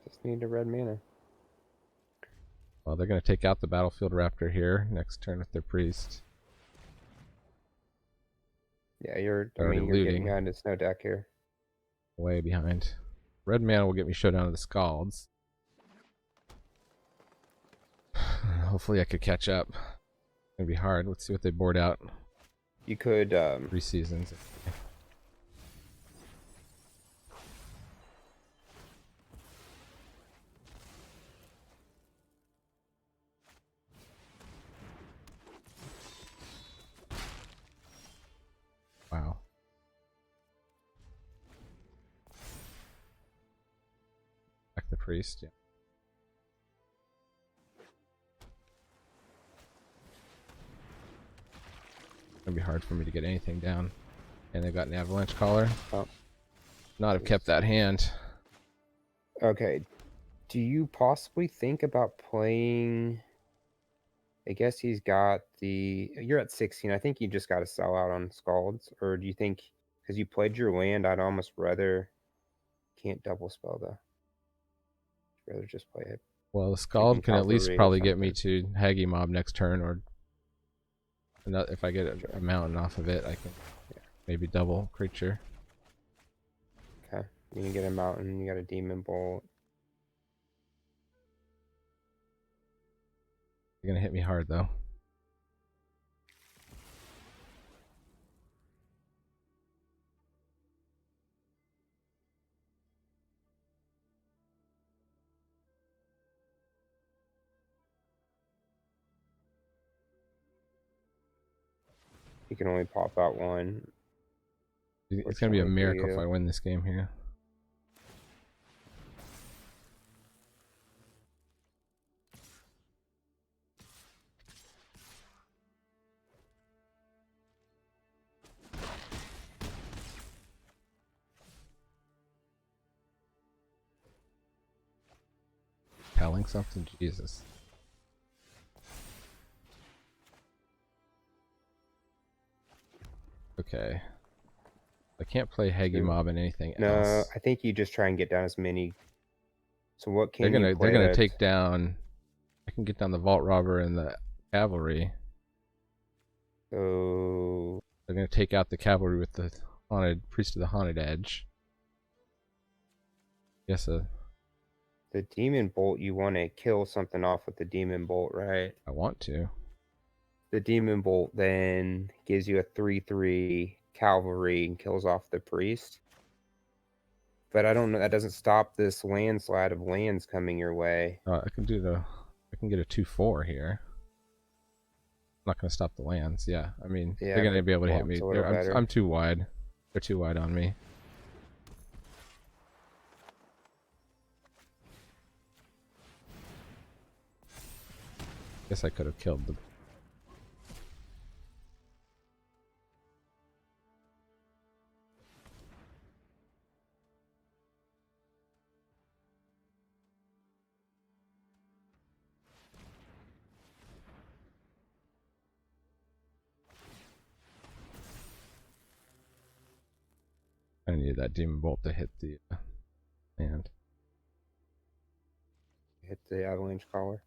Just need a red mana. Well, they're gonna take out the battlefield raptor here next turn with their priest. Yeah, you're getting behind a snow deck here. Way behind. Red mana will get me showdown of the Scalds. Hopefully I could catch up. It's gonna be hard. Let's see what they board out. You could 3 seasons. priest. Yeah. It's gonna be hard for me to get anything down. And they got an avalanche collar. Oh. Not have kept that hand. Okay. Do you possibly think about playing? I guess he's got the. You're at 16. I think you just got to sell out on Scalds. Or do you think, because you played your land, I'd almost rather. Can't double spell though. I'd rather just play it. Well, the Scald can at least probably get me to Haggy Mob next turn, or if I get a mountain off of it, I can maybe double creature. Okay. You can get a mountain, you got a demon bolt. You're gonna hit me hard though. You can only pop out one. It's gonna be a miracle if I win this game here. Telling something, Jesus. Okay. I can't play Haggy Mob and anything else. No, I think you just try and get down as many. So what can you play? They're gonna take down. I can get down the Vault Robber and the Cavalry. So they're gonna take out the Cavalry with the Haunted Priest of the Haunted Edge. Yes, the Demon Bolt, you want to kill something off with the Demon Bolt, right? I want to. The Demon Bolt then gives you a 3/3 Cavalry and kills off the Priest. But I don't know, that doesn't stop this landslide of lands coming your way. I can do I can get a 2/4 here. I'm not gonna stop the lands. Yeah, I mean they're gonna be able to hit me. I'm too wide. They're too wide on me. Guess I could have killed the. I needed that Demon Bolt to hit the land. Hit the Avalanche Collar.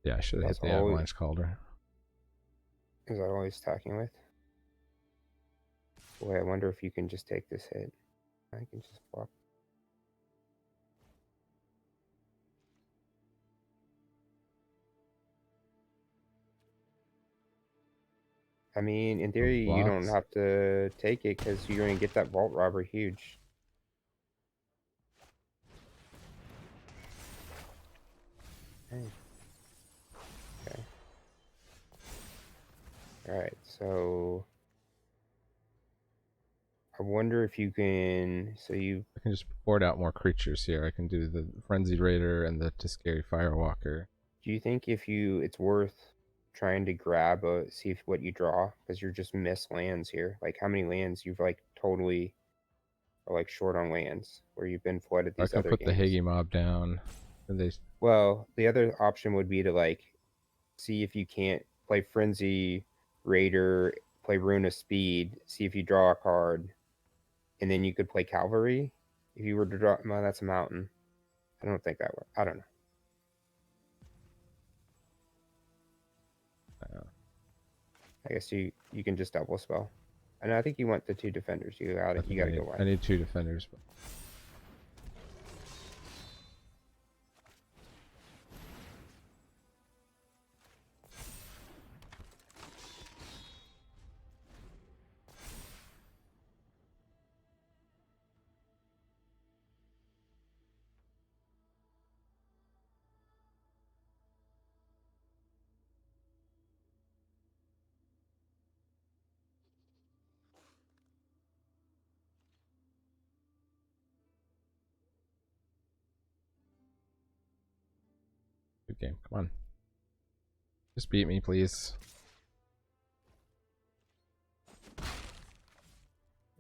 Yeah, I should have hit the Avalanche Collar. Is that all he's attacking with? Boy, I wonder if you can just take this hit. I can just flop. I mean, in theory, you don't have to take it because you're going to get that Vault Robber huge. Okay. Alright, so I wonder if you can. I can just board out more creatures here. I can do the Frenzied Raider and the Tiscary Firewalker. Do you think it's worth trying to grab see what you draw, because you're just miss lands here? Like how many lands you've like totally are like short on lands where you've been flooded these other games? I can put the Haggy Mob down. And well, the other option would be to like see if you can't play Frenzy Raider, play Rune of Speed, see if you draw a card, and then you could play Cavalry. If you were to draw, well, that's a mountain. I don't think that would. I don't know. I guess you can just double spell. And I think you want the 2 defenders. You got to go wide. I need 2 defenders. But... Good game. Come on. Just beat me, please.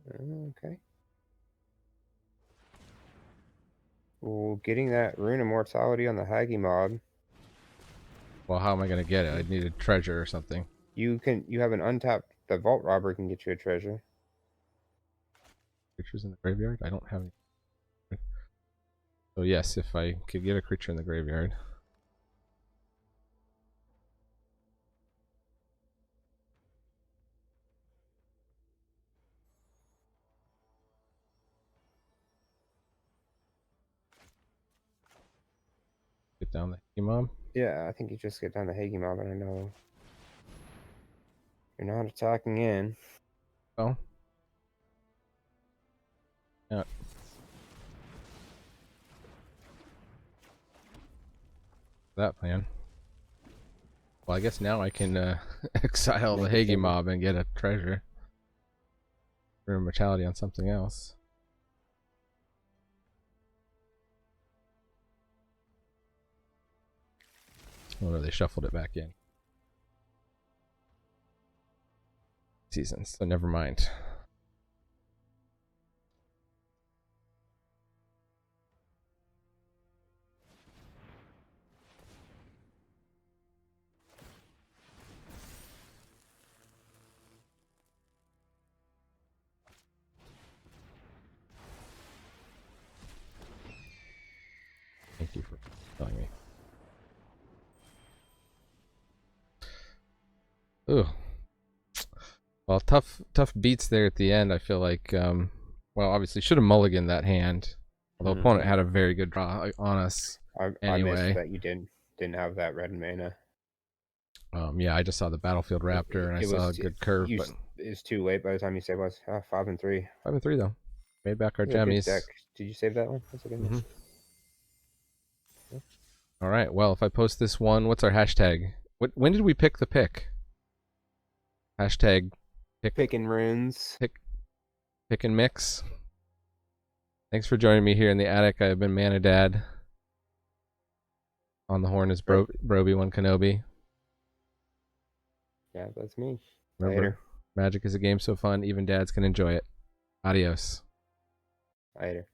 Okay. Well, getting that Rune Immortality on the Hagi mob. Well, how am I gonna get it? I'd need a treasure or something. You have an untapped. The Vault Robber can get you a treasure. Creatures in the graveyard? I don't have any. So yes, if I could get a creature in the graveyard. Get down the Hagi mob. Yeah, I think you just get down the Hagi mob, and I know you're not attacking in. Oh. Yeah. That plan. Well, I guess now I can exile the Hagi mob and get a treasure. For immortality on something else. Oh no, they shuffled it back in. Seasons, so never mind. Thank you for telling me. Ooh. Well, tough beats there at the end. I feel like, well, obviously should have mulliganed that hand. Although opponent had a very good draw on us. I missed that you didn't have that red mana. Yeah, I just saw the Battlefield Raptor and I saw a good curve, but it's too late by the time you save us. 5 and 3. 5 and 3 though. Made back our jammies. Did you save that one? That's a good one. Yeah. All right. Well, if I post this one, what's our hashtag? When did we pick the pick? Hashtag picking runes. Pick and mix. Thanks for joining me here in the attic. I've been Manadad. On the horn is Broby1 Kenobi. Yeah, that's me. Remember, Later. Magic is a game so fun, even dads can enjoy it. Adios. Later.